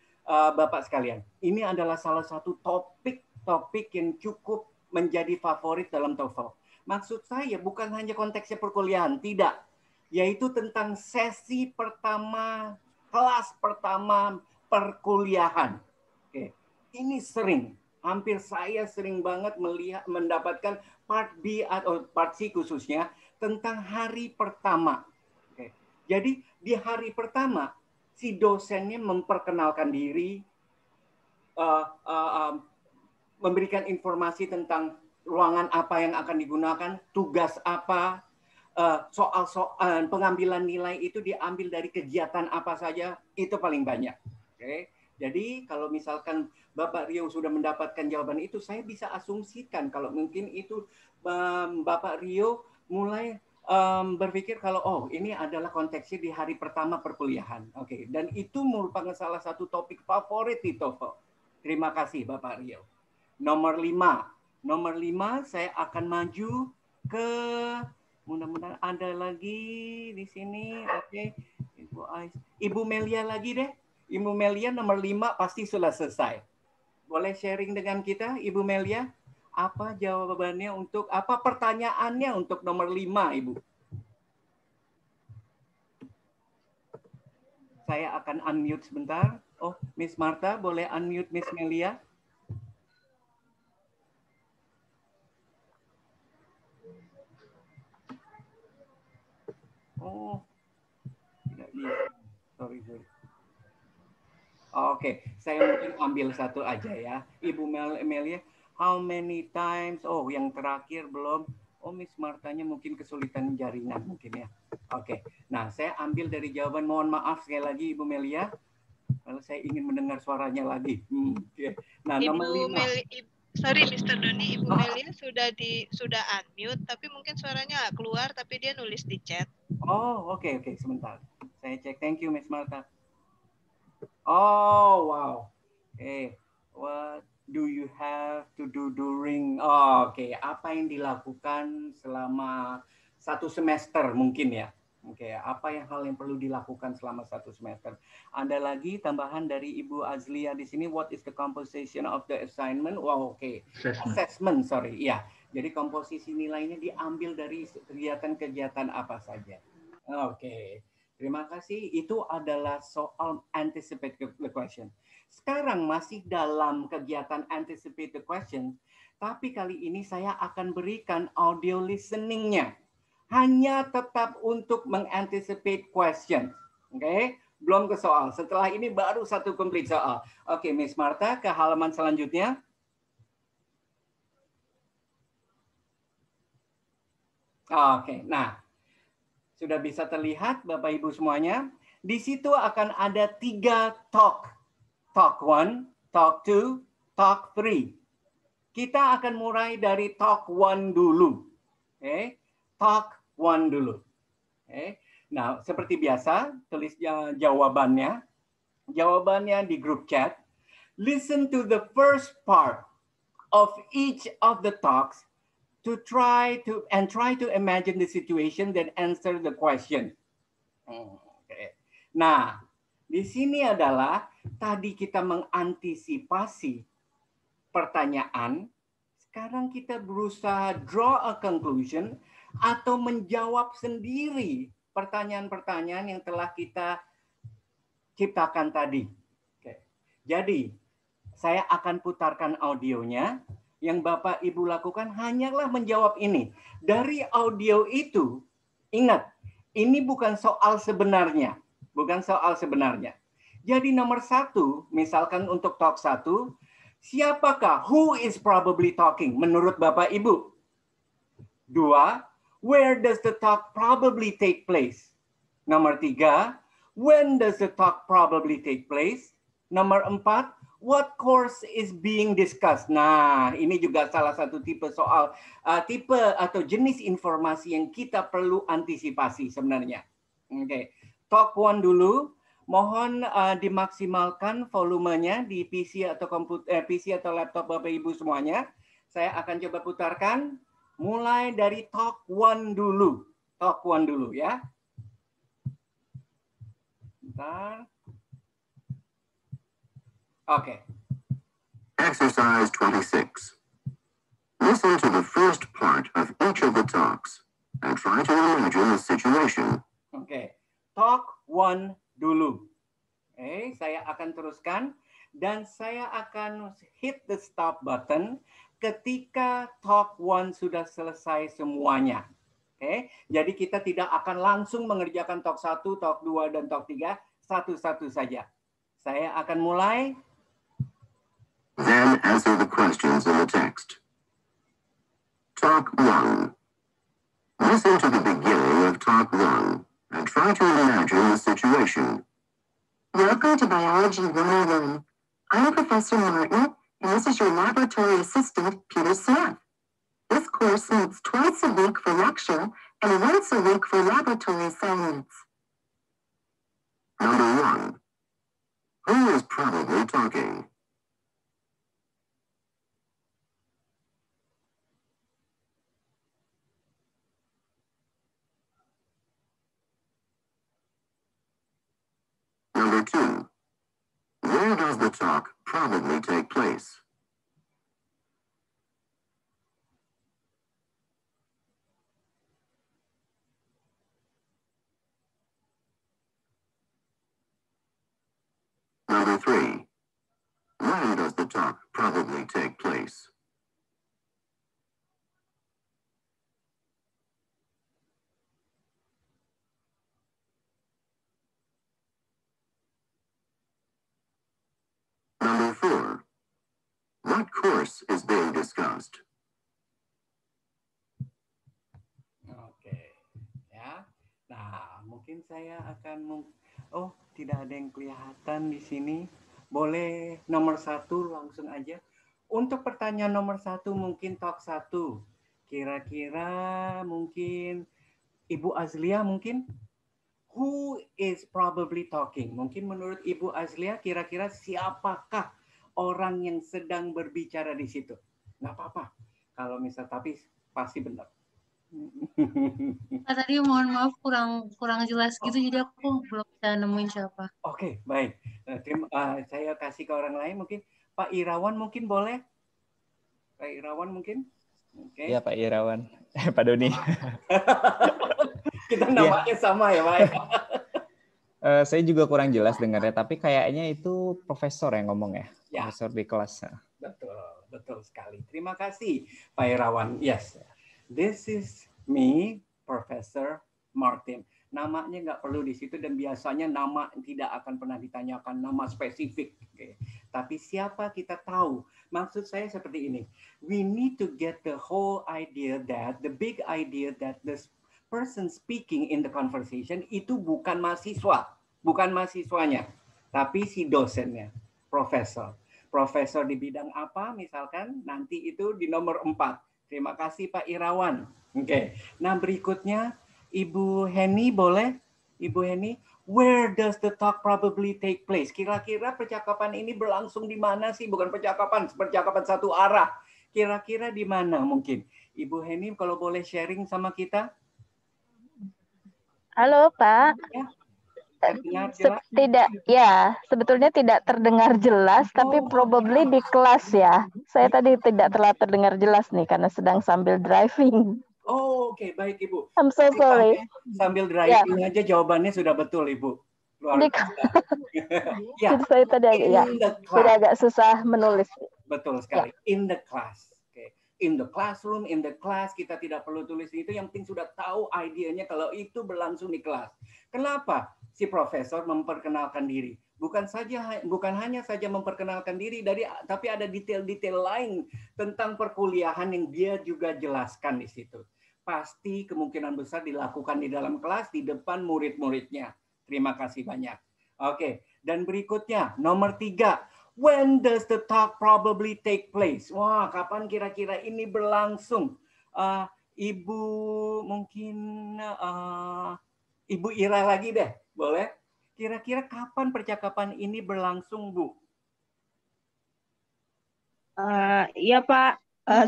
[SPEAKER 2] Bapak sekalian. Ini adalah salah satu topik yang cukup menjadi favorit dalam TOEFL. Maksud saya bukan hanya konteksnya perkuliahan, tidak. Yaitu tentang sesi pertama, kelas pertama perkuliahan. Oke. Ini hampir saya sering banget mendapatkan part B atau part C khususnya tentang hari pertama. Oke. Jadi di hari pertama, si dosennya memperkenalkan diri, memberikan informasi tentang ruangan apa yang akan digunakan, tugas apa, soal-soal pengambilan nilai itu diambil dari kegiatan apa saja, itu paling banyak. Oke. Jadi kalau misalkan Bapak Rio sudah mendapatkan jawaban itu, saya bisa asumsikan kalau mungkin itu Bapak Rio mulai berpikir kalau ini adalah konteksnya di hari pertama perkuliahan. Oke. Dan itu merupakan salah satu topik favorit di TOEFL. Terima kasih Bapak Rio. Nomor 5 saya akan maju ke, mudah-mudahan ada lagi di sini. Oke. Ibu Melia lagi deh. Ibu Melia nomor 5 pasti sudah selesai. Boleh sharing dengan kita Ibu Melia? Apa jawabannya apa pertanyaannya untuk nomor 5 Ibu? Saya akan unmute sebentar. Oh, Miss Martha boleh unmute Miss Melia? Oh, tidak bisa. Sorry. Oke, saya mungkin ambil satu aja ya. Ibu Melia, how many times? Oh, yang terakhir belum. Oh, Miss Martanya mungkin kesulitan jaringan mungkin ya. Oke, nah saya ambil dari jawaban. Mohon maaf sekali lagi Ibu Melia. Kalau saya ingin mendengar suaranya lagi. Nah, nomor 5.
[SPEAKER 1] Sorry Mr. Doni, Ibu Melia sudah unmute, tapi mungkin suaranya nggak keluar, tapi dia nulis di chat.
[SPEAKER 2] Oh, oke. Sebentar. Saya cek. Thank you, Miss Martha. Oh, wow. What do you have to do during... Oke. Apa yang dilakukan selama 1 semester mungkin ya? Oke. Apa hal yang perlu dilakukan selama 1 semester? Ada lagi tambahan dari Ibu Azlia di sini. What is the composition of the assignment? Wow, oke. Assessment, sorry. Ya. Jadi komposisi nilainya diambil dari kegiatan-kegiatan apa saja. Oke. Terima kasih. Itu adalah soal anticipate the question. Sekarang masih dalam kegiatan anticipate the question, tapi kali ini saya akan berikan audio listening-nya. Hanya tetap untuk menganticipate question. Oke? Belum ke soal. Setelah ini baru 1 complete soal. Oke, Miss Martha, ke halaman selanjutnya. Oke, nah. Sudah bisa terlihat Bapak Ibu semuanya. Di situ akan ada 3 talk. Talk 1, talk 2, talk 3. Kita akan mulai dari talk 1 dulu. Oke. Talk 1 dulu. Oke. Nah, seperti biasa, tulis jawabannya. Jawabannya di grup chat. Listen to the first part of each of the talks to try to imagine the situation then answer the question. Okay. Nah, di sini adalah tadi kita mengantisipasi pertanyaan, sekarang kita berusaha draw a conclusion atau menjawab sendiri pertanyaan-pertanyaan yang telah kita ciptakan tadi. Okay. Jadi, saya akan putarkan audionya. Yang Bapak Ibu lakukan hanyalah menjawab ini. Dari audio itu, ingat, ini bukan soal sebenarnya. Bukan soal sebenarnya. Jadi nomor 1, misalkan untuk talk 1, Siapakah? Who is probably talking menurut Bapak Ibu? 2. Where does the talk probably take place? Nomor 3. When does the talk probably take place? Nomor 4. What course is being discussed? Nah, ini juga salah satu tipe soal, tipe atau jenis informasi yang kita perlu antisipasi sebenarnya. Oke, talk 1 dulu. Mohon dimaksimalkan volumenya di PC atau komputer, PC atau laptop Bapak Ibu semuanya. Saya akan coba putarkan mulai dari talk 1 dulu. Talk 1 dulu ya. Bentar. Okay.
[SPEAKER 6] Exercise 26. Listen to the first part of each of the talks and try to imagine the situation.
[SPEAKER 2] Okay. Talk 1 dulu. Saya akan teruskan dan saya akan hit the stop button ketika talk 1 sudah selesai semuanya. Jadi kita tidak akan langsung mengerjakan talk 1, talk 2, dan talk 3 satu-satu saja. Saya akan mulai.
[SPEAKER 6] Then answer the questions in the text. Talk 1. Listen to the beginning of talk 1 and try to imagine the situation.
[SPEAKER 7] Welcome to Biology 101. I'm Professor Martin, and this is your laboratory assistant, Peter Smith. This course meets twice a week for lecture and once a week for laboratory assignments.
[SPEAKER 6] Number 1. Who is probably talking? Number 2. Where does the talk probably take place? Number 3. When does the talk probably take place? Number 4. What course is being discussed?
[SPEAKER 2] Oke, ya. Nah, mungkin saya akan tidak ada yang kelihatan di sini. Boleh nomor 1 langsung aja. Untuk pertanyaan nomor 1 mungkin talk 1. Kira-kira mungkin Ibu Azlia mungkin? Who is probably talking? Mungkin menurut Ibu Azlia kira-kira siapakah orang yang sedang berbicara di situ? Nggak apa-apa. Kalau misal tapi pasti benar.
[SPEAKER 8] Tadi mohon maaf kurang jelas gitu, jadi aku belum bisa nemuin siapa.
[SPEAKER 2] Oke, baik. Saya kasih ke orang lain mungkin. Pak Irawan mungkin boleh? Pak Irawan mungkin? Oke.
[SPEAKER 9] Iya Pak Irawan. Pak Doni.
[SPEAKER 2] Kita namanya sama ya Pak.
[SPEAKER 9] Saya juga kurang jelas dengarnya, tapi kayaknya itu profesor yang ngomong ya. Profesor di kelas.
[SPEAKER 2] Betul sekali. Terima kasih Pak Irawan. Yes, this is me, Professor Martin. Namanya nggak perlu di situ dan biasanya nama tidak akan pernah ditanyakan nama spesifik. Okay. Tapi siapa kita tahu. Maksud saya seperti ini. We need to get the whole idea that, the big idea that this person speaking in the conversation itu bukan mahasiswa, bukan mahasiswanya, tapi si dosennya, profesor. Profesor di bidang apa misalkan, nanti itu di nomor 4. Terima kasih Pak Irawan. Oke. Nah berikutnya Ibu Heni boleh? Ibu Heni, where does the talk probably take place? Kira-kira percakapan ini berlangsung di mana sih? Bukan percakapan satu arah. Kira-kira di mana mungkin? Ibu Heni kalau boleh sharing sama kita.
[SPEAKER 10] Halo Pak. Sebetulnya tidak terdengar jelas, tapi probably di kelas ya. Saya tadi tidak telah terdengar jelas nih karena sedang sambil driving.
[SPEAKER 2] Oh, oke, baik Ibu.
[SPEAKER 10] I'm so sorry.
[SPEAKER 2] Sambil driving aja jawabannya sudah betul Ibu. Luar biasa.
[SPEAKER 10] Saya tadi agak susah menulis.
[SPEAKER 2] Betul sekali. In the class. In the classroom, in the class, kita tidak perlu tulis itu, yang penting sudah tahu idenya kalau itu berlangsung di kelas. Kenapa si profesor memperkenalkan diri? Bukan hanya saja memperkenalkan diri tapi ada detail-detail lain tentang perkuliahan yang dia juga jelaskan di situ. Pasti kemungkinan besar dilakukan di dalam kelas di depan murid-muridnya. Terima kasih banyak. Oke, dan berikutnya nomor 3. When does the talk probably take place? Wah, kapan kira-kira ini berlangsung? Ibu mungkin Ibu Ira lagi deh, boleh? Kira-kira kapan percakapan ini berlangsung, Bu?
[SPEAKER 3] Iya Pak,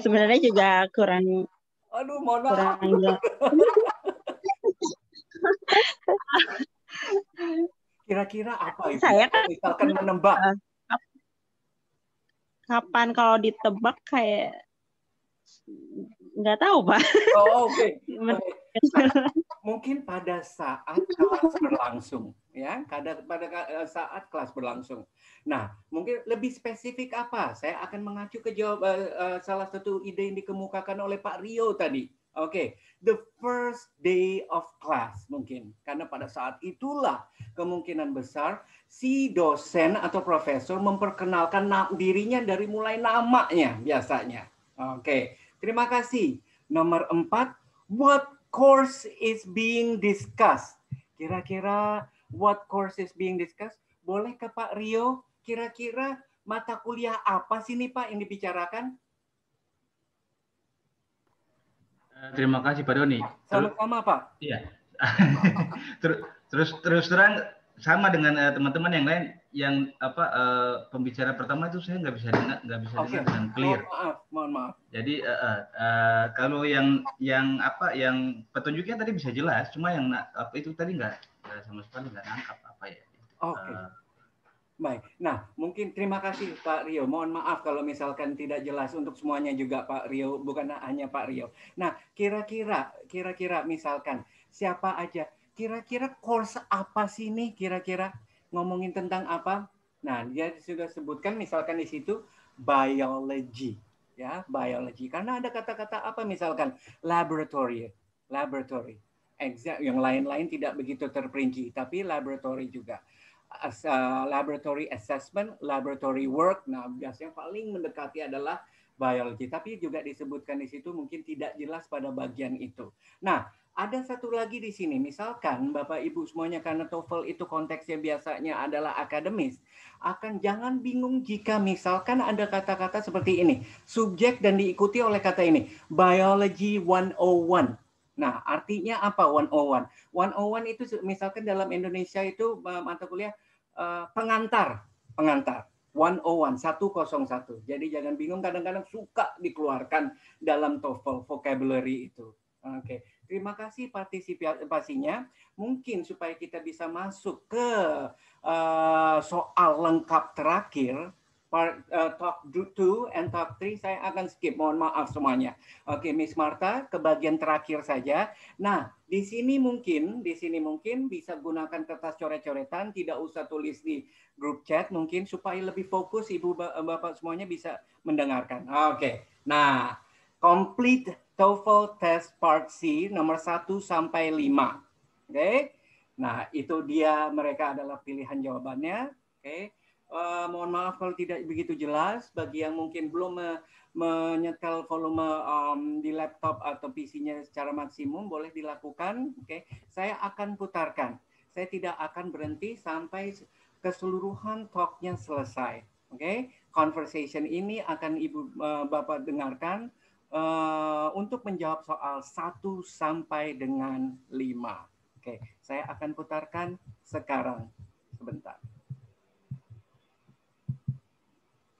[SPEAKER 3] sebenarnya juga kurang.
[SPEAKER 2] Aduh, mohon maaf. Kira-kira apa itu?
[SPEAKER 3] Saya kan
[SPEAKER 2] misalkan menebak.
[SPEAKER 3] Kapan kalau ditebak kayak nggak tahu Pak.
[SPEAKER 2] Oh, oke. Nah, mungkin pada saat kelas berlangsung, ya, pada saat kelas berlangsung. Nah, mungkin lebih spesifik apa? Saya akan mengacu ke salah satu ide yang dikemukakan oleh Pak Rio tadi. Oke, the first day of class mungkin. Karena pada saat itulah kemungkinan besar si dosen atau profesor memperkenalkan dirinya dari mulai namanya biasanya. Oke, terima kasih. Nomor 4, what course is being discussed? Kira-kira what course is being discussed? Boleh ke Pak Rio? Kira-kira mata kuliah apa sih nih Pak yang dibicarakan?
[SPEAKER 4] Terima kasih Pak Doni.
[SPEAKER 2] Sama-sama Pak.
[SPEAKER 4] Iya. terus terang sama dengan teman-teman yang lain yang pembicara pertama itu saya nggak bisa dengar dengan clear.
[SPEAKER 2] Mohon maaf.
[SPEAKER 4] Jadi kalau yang petunjuknya tadi bisa jelas, cuma yang itu tadi nggak sama sekali nggak nangkap apa ya.
[SPEAKER 2] Oke. Baik. Nah, mungkin terima kasih Pak Rio. Mohon maaf kalau misalkan tidak jelas untuk semuanya juga Pak Rio, bukan hanya Pak Rio. Nah, kira-kira misalkan siapa aja? Kira-kira course apa sih nih kira-kira ngomongin tentang apa? Nah, dia sudah sebutkan misalkan di situ biology, ya, biology. Karena ada kata-kata apa misalkan laboratory. Yang lain-lain tidak begitu terperinci, tapi laboratory juga. Laboratory assessment, laboratory work. Nah, biasanya paling mendekati adalah biology, tapi juga disebutkan di situ mungkin tidak jelas pada bagian itu. Nah, ada satu lagi di sini, misalkan Bapak Ibu semuanya karena TOEFL itu konteksnya biasanya adalah akademis, jangan bingung jika misalkan ada kata-kata seperti ini, subjek dan diikuti oleh kata ini, biology 101. Nah, artinya apa 101? 101 itu misalkan dalam Indonesia itu mata kuliah pengantar. 101, 101. Jadi jangan bingung, kadang-kadang suka dikeluarkan dalam TOEFL vocabulary itu. Oke, terima kasih partisipasinya. Mungkin supaya kita bisa masuk ke soal lengkap terakhir, talk 2 and talk 3 saya akan skip, mohon maaf semuanya. Oke, Miss Marta ke bagian terakhir saja. Nah, di sini mungkin bisa gunakan kertas coret-coretan, tidak usah tulis di grup chat mungkin supaya lebih fokus Ibu Bapak semuanya bisa mendengarkan. Oke. Nah, complete TOEFL test part C nomor 1 sampai 5. Oke. Nah, itu dia, mereka adalah pilihan jawabannya. Oke. Mohon maaf kalau tidak begitu jelas. Bagi yang mungkin belum menyetel volume di laptop atau PC-nya secara maksimum, boleh dilakukan. Oke, saya akan putarkan. Saya tidak akan berhenti sampai keseluruhan talk-nya selesai. Oke, conversation ini akan Ibu Bapak dengarkan untuk menjawab soal 1 sampai dengan 5. Oke, saya akan putarkan sekarang. Sebentar.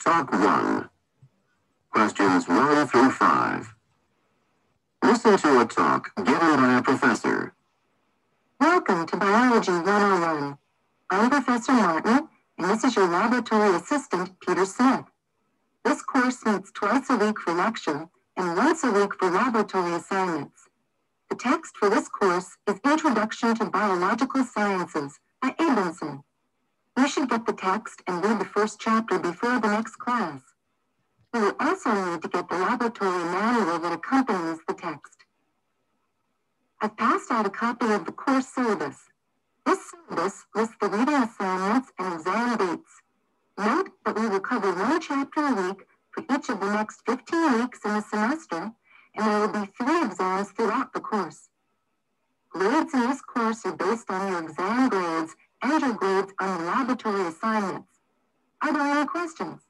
[SPEAKER 6] Talk 1. Questions 1 through 5. Listen to a talk given by a professor.
[SPEAKER 7] Welcome to Biology 101. I'm Professor Martin, and this is your laboratory assistant, Peter Smith. This course meets twice a week for lecture and once a week for laboratory assignments. The text for this course is Introduction to Biological Sciences by Abramson. You should get the text and read the first chapter before the next class. You will also need to get the laboratory manual that accompanies the text. I've passed out a copy of the course syllabus. This syllabus lists the reading assignments and exam dates. Note that we will cover one chapter a week for each of the next 15 weeks in the semester, and there will be 3 exams throughout the course. Grades in this course are based on your exam grades and your grades on the laboratory assignments. Are there any questions?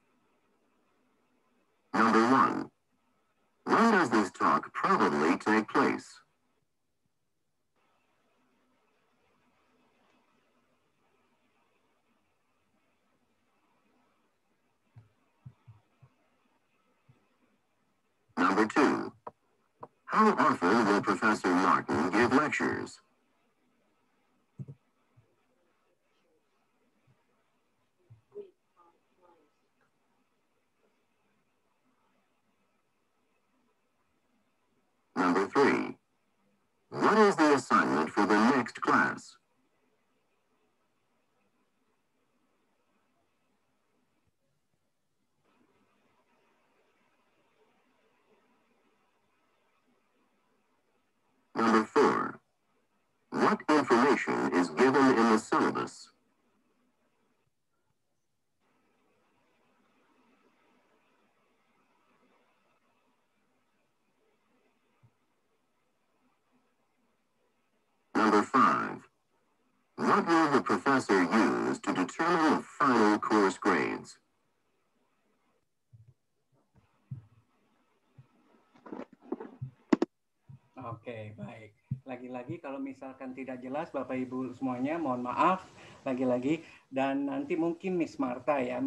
[SPEAKER 6] Number 1. When does this talk probably take place? Number 2. How often will Professor Martin give lectures? Number 3. What is the assignment for the next class? Number 4. What information is given in the syllabus? Number 5. What will the professor use to determine the final course grades?
[SPEAKER 2] Oke, baik. Lagi-lagi kalau misalkan tidak jelas Bapak Ibu semuanya, mohon maaf lagi-lagi. Dan nanti mungkin Miss Marta ya,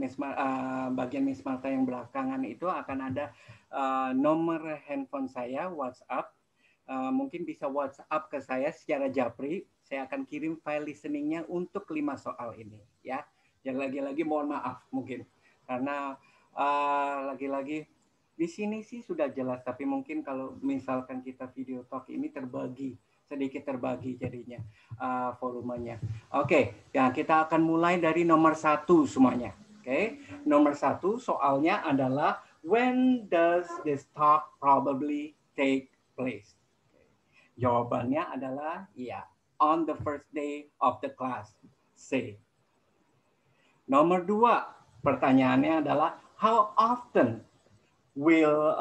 [SPEAKER 2] bagian Miss Marta yang belakangan itu akan ada nomor handphone saya, WhatsApp. Mungkin bisa WhatsApp ke saya secara japri. Saya akan kirim file listeningnya untuk 5 soal ini ya. Yang lagi-lagi mohon maaf mungkin karena lagi-lagi di sini sih sudah jelas, tapi mungkin kalau misalkan kita video talk ini sedikit terbagi jadinya volumenya. Oke, ya kita akan mulai dari nomor 1 semuanya. Oke, nomor 1 soalnya adalah when does this talk probably take place? Jawabannya adalah ya, on the first day of the class. C. Nomor 2, pertanyaannya adalah how often will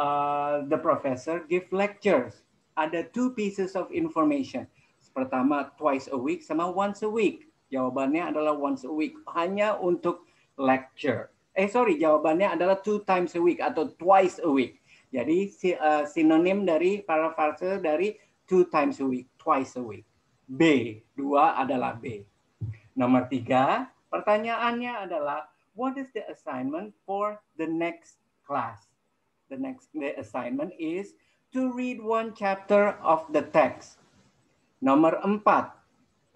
[SPEAKER 2] the professor give lectures? Ada 2 pieces of information. Pertama, twice a week sama once a week. Jawabannya adalah once a week. Hanya untuk lecture. Jawabannya adalah 2 times a week atau twice a week. Jadi sinonim dari parafrase dari 2 times a week, twice a week. B, 2 adalah B. Nomor 3, pertanyaannya adalah what is the assignment for the next class? The assignment is to read 1 chapter of the text. Nomor 4,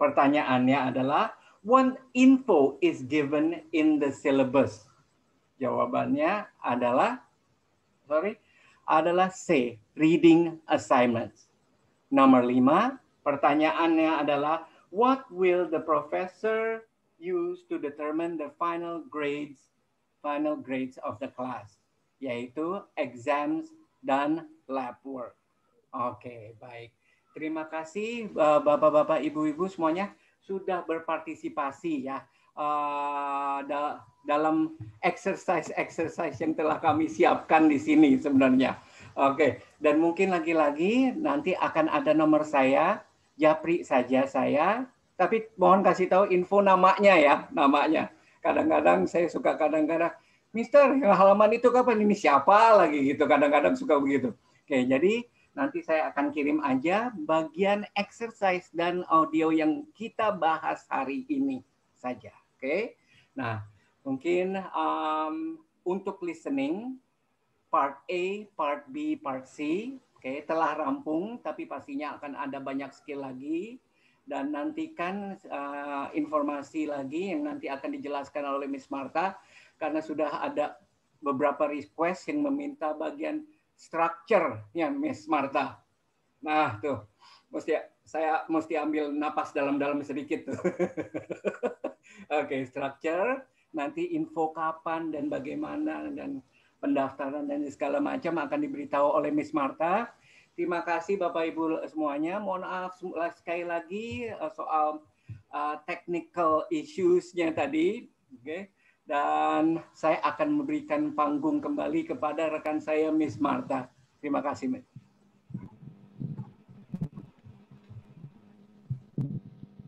[SPEAKER 2] pertanyaannya adalah what info is given in the syllabus? Jawabannya adalah C, reading assignments. Nomor 5, pertanyaannya adalah what will the professor use to determine the final grades of the class? Yaitu exams dan lab work. Oke, baik. Terima kasih Bapak-bapak, Ibu-ibu semuanya sudah berpartisipasi ya dalam exercise yang telah kami siapkan di sini sebenarnya. Oke, dan mungkin lagi-lagi nanti akan ada nomor saya, japri saja saya, tapi mohon kasih tahu info namanya ya, namanya. Kadang-kadang saya suka Mister, halaman itu kapan? Ini siapa lagi gitu. Kadang-kadang suka begitu. Oke, jadi nanti saya akan kirim aja bagian exercise dan audio yang kita bahas hari ini saja. Oke. Nah, mungkin untuk listening part A, part B, part C, telah rampung, tapi pastinya akan ada banyak skill lagi. Dan nantikan informasi lagi yang nanti akan dijelaskan oleh Miss Marta. Karena sudah ada beberapa request yang meminta bagian structure-nya Miss Marta. Nah, tuh. Saya mesti ambil napas dalam-dalam sedikit tuh. Oke, structure, nanti info kapan dan bagaimana dan pendaftaran dan segala macam akan diberitahu oleh Miss Marta. Terima kasih Bapak Ibu semuanya. Mohon maaf sekali lagi soal technical issues-nya tadi, okay? Dan saya akan memberikan panggung kembali kepada rekan saya, Miss Martha. Terima kasih, Miss.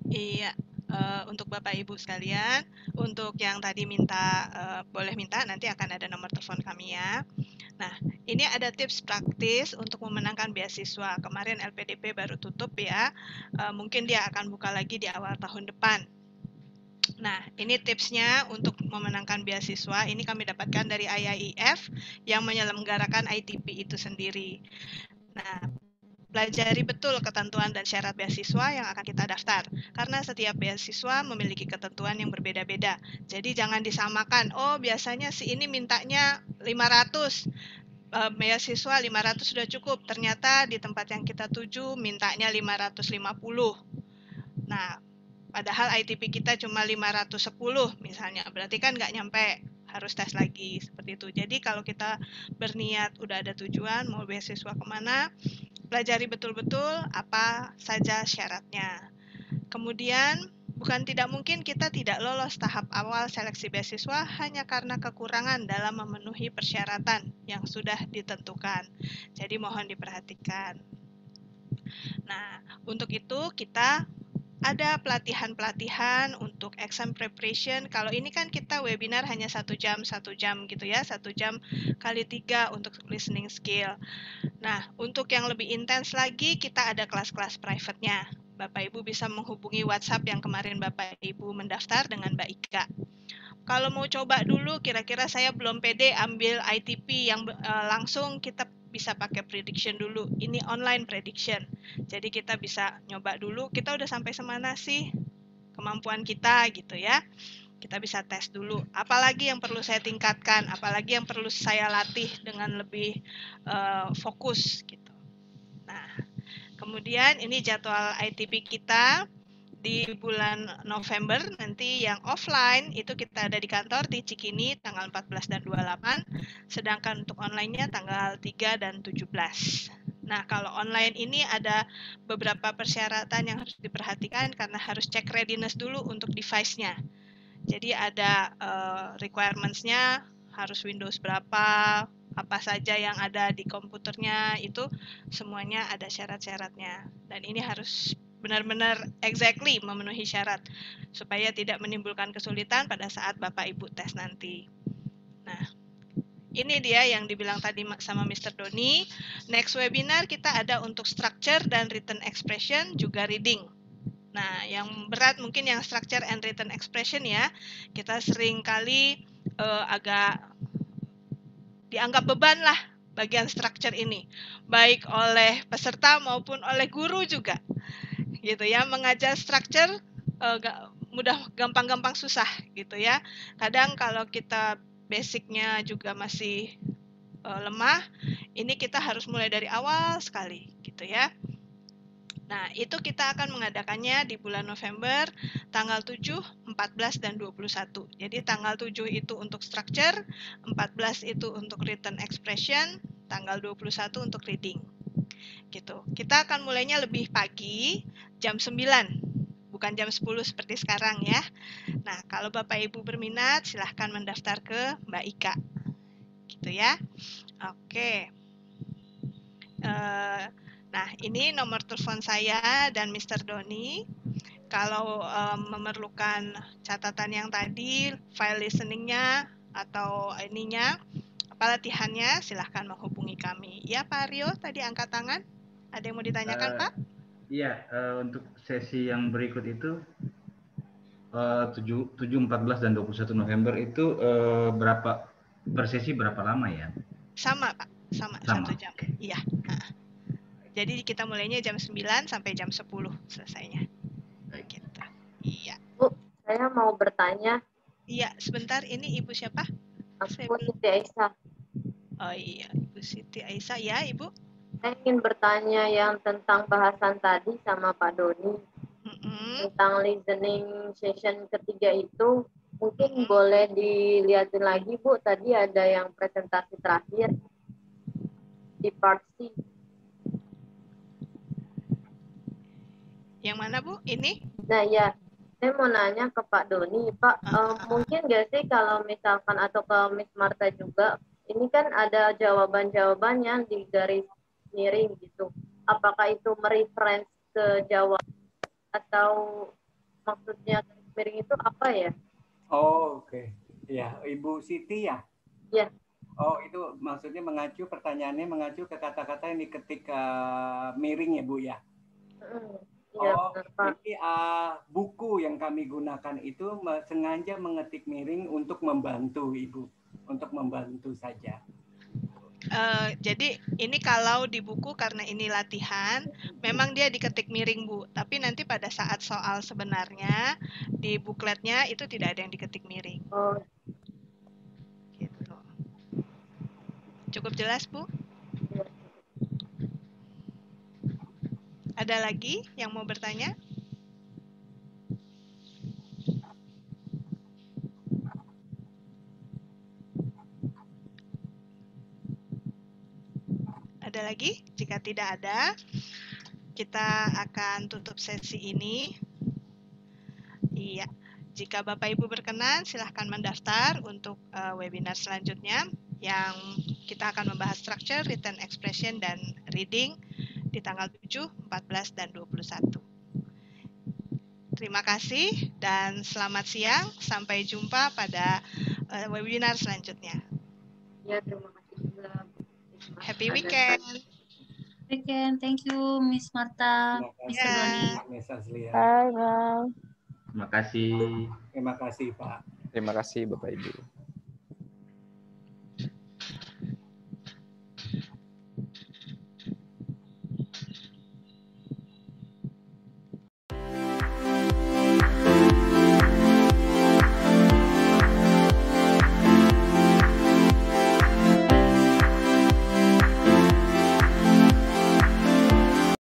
[SPEAKER 1] Iya, untuk Bapak Ibu sekalian, untuk yang tadi minta, boleh minta, nanti akan ada nomor telepon kami ya. Nah, ini ada tips praktis untuk memenangkan beasiswa. Kemarin LPDP baru tutup ya, mungkin dia akan buka lagi di awal tahun depan. Nah, ini tipsnya untuk memenangkan beasiswa. Ini kami dapatkan dari IAIF yang menyelenggarakan ITP itu sendiri. Nah, pelajari betul ketentuan dan syarat beasiswa yang akan kita daftar. Karena setiap beasiswa memiliki ketentuan yang berbeda-beda. Jadi jangan disamakan, oh biasanya si ini mintanya 500, beasiswa 500 sudah cukup. Ternyata di tempat yang kita tuju mintanya 550. Nah, padahal ITP kita cuma 510 misalnya, berarti kan nggak nyampe, harus tes lagi seperti itu. Jadi kalau kita berniat udah ada tujuan mau beasiswa kemana, pelajari betul-betul apa saja syaratnya. Kemudian bukan tidak mungkin kita tidak lolos tahap awal seleksi beasiswa hanya karena kekurangan dalam memenuhi persyaratan yang sudah ditentukan. Jadi mohon diperhatikan. Nah, untuk itu kita ada pelatihan-pelatihan untuk exam preparation. Kalau ini kan kita webinar hanya 1 jam gitu ya, 1 jam kali 3 untuk listening skill. Nah, untuk yang lebih intens lagi, kita ada kelas-kelas private-nya. Bapak Ibu bisa menghubungi WhatsApp yang kemarin Bapak Ibu mendaftar dengan Mbak Ika. Kalau mau coba dulu, kira-kira saya belum pede ambil ITP yang langsung, kita bisa pakai prediction dulu. Ini online prediction. Jadi kita bisa nyoba dulu, kita udah sampai semana sih kemampuan kita gitu ya. Kita bisa tes dulu. Apalagi yang perlu saya tingkatkan, apalagi yang perlu saya latih dengan lebih fokus gitu. Nah, kemudian ini jadwal ITP kita di bulan November. Nanti yang offline itu kita ada di kantor di Cikini tanggal 14 dan 28, sedangkan untuk online-nya tanggal 3 dan 17. Nah, kalau online ini ada beberapa persyaratan yang harus diperhatikan karena harus cek readiness dulu untuk device-nya. Jadi ada requirements-nya, harus Windows berapa, apa saja yang ada di komputernya, itu semuanya ada syarat-syaratnya. Dan ini harus benar-benar exactly memenuhi syarat supaya tidak menimbulkan kesulitan pada saat Bapak Ibu tes nanti. Nah, ini dia yang dibilang tadi sama Mr. Doni. Next webinar kita ada untuk structure dan written expression, juga reading. Nah, yang berat mungkin yang structure and written expression ya. Kita sering kali agak dianggap beban lah bagian structure ini, baik oleh peserta maupun oleh guru juga. Gitu ya, mengajar structure gampang-gampang susah gitu ya. Kadang kalau kita basicnya juga masih lemah, ini kita harus mulai dari awal sekali gitu ya. Nah, itu kita akan mengadakannya di bulan November tanggal 7, 14 dan 21. Jadi tanggal 7 itu untuk structure, 14 itu untuk written expression, tanggal 21 untuk reading. Gitu. Kita akan mulainya lebih pagi, jam 9, bukan jam 10 seperti sekarang ya. Nah, kalau Bapak Ibu berminat, silahkan mendaftar ke Mbak Ika. Gitu ya. Oke. Nah, ini nomor telepon saya dan Mr. Doni. Kalau memerlukan catatan yang tadi, file listening-nya atau ininya, apa latihannya, silahkan menghubungi kami. Ya, Pak Aryo, tadi angkat tangan. Ada yang mau ditanyakan, Pak?
[SPEAKER 4] Iya, untuk sesi yang berikut itu 7, 14 dan 21 November itu berapa per sesi, berapa lama ya?
[SPEAKER 1] Sama, Pak. Sama. 1 jam. Okay. Iya. Nah. Jadi kita mulainya jam 9 sampai jam 10 selesainya. Gitu. Iya.
[SPEAKER 5] Bu, saya mau bertanya.
[SPEAKER 1] Iya, sebentar. Ini Ibu siapa?
[SPEAKER 5] Aku Siti Aisyah.
[SPEAKER 1] Oh iya, Ibu Siti Aisyah. Ya, Ibu.
[SPEAKER 5] Saya ingin bertanya yang tentang bahasan tadi sama Pak Doni. Tentang listening session ketiga itu, mungkin boleh dilihatin lagi, Bu. Tadi ada yang presentasi terakhir di part C.
[SPEAKER 1] Yang mana, Bu? Ini?
[SPEAKER 5] Nah, ya. Saya mau nanya ke Pak Doni, Pak, mungkin nggak sih kalau misalkan atau ke Miss Marta juga, ini kan ada jawaban-jawaban yang di garis miring gitu. Apakah itu mereference ke jawaban atau maksudnya garis miring itu apa ya?
[SPEAKER 2] Oh, oke. Ya, Ibu Siti ya?
[SPEAKER 5] Ya.
[SPEAKER 2] Oh, itu maksudnya pertanyaannya mengacu ke kata-kata yang diketik miring ya, Bu ya?
[SPEAKER 5] Iya,
[SPEAKER 2] Oh,
[SPEAKER 5] benar, Pak.
[SPEAKER 2] ini buku yang kami gunakan itu sengaja mengetik miring untuk membantu Ibu, untuk membantu saja.
[SPEAKER 1] Jadi ini kalau di buku karena ini latihan, memang dia diketik miring Bu. Tapi nanti pada saat soal sebenarnya di bukletnya itu tidak ada yang diketik miring.
[SPEAKER 5] Oh.
[SPEAKER 1] Gitu. Cukup jelas Bu?
[SPEAKER 5] Ya.
[SPEAKER 1] Ada lagi yang mau bertanya? Ada lagi? Jika tidak ada, kita akan tutup sesi ini. Iya, jika Bapak Ibu berkenan, silahkan mendaftar untuk webinar selanjutnya yang kita akan membahas structure, written expression, dan reading di tanggal 7, 14, dan 21. Terima kasih dan selamat siang. Sampai jumpa pada webinar selanjutnya.
[SPEAKER 5] Ya, terima kasih juga.
[SPEAKER 1] Happy weekend.
[SPEAKER 8] Weekend, thank you Miss Marta, Mr. Doni.
[SPEAKER 2] Miss Azlia.
[SPEAKER 10] Bye bye.
[SPEAKER 4] Terima kasih.
[SPEAKER 2] Terima kasih, Pak.
[SPEAKER 9] Terima kasih Bapak Ibu.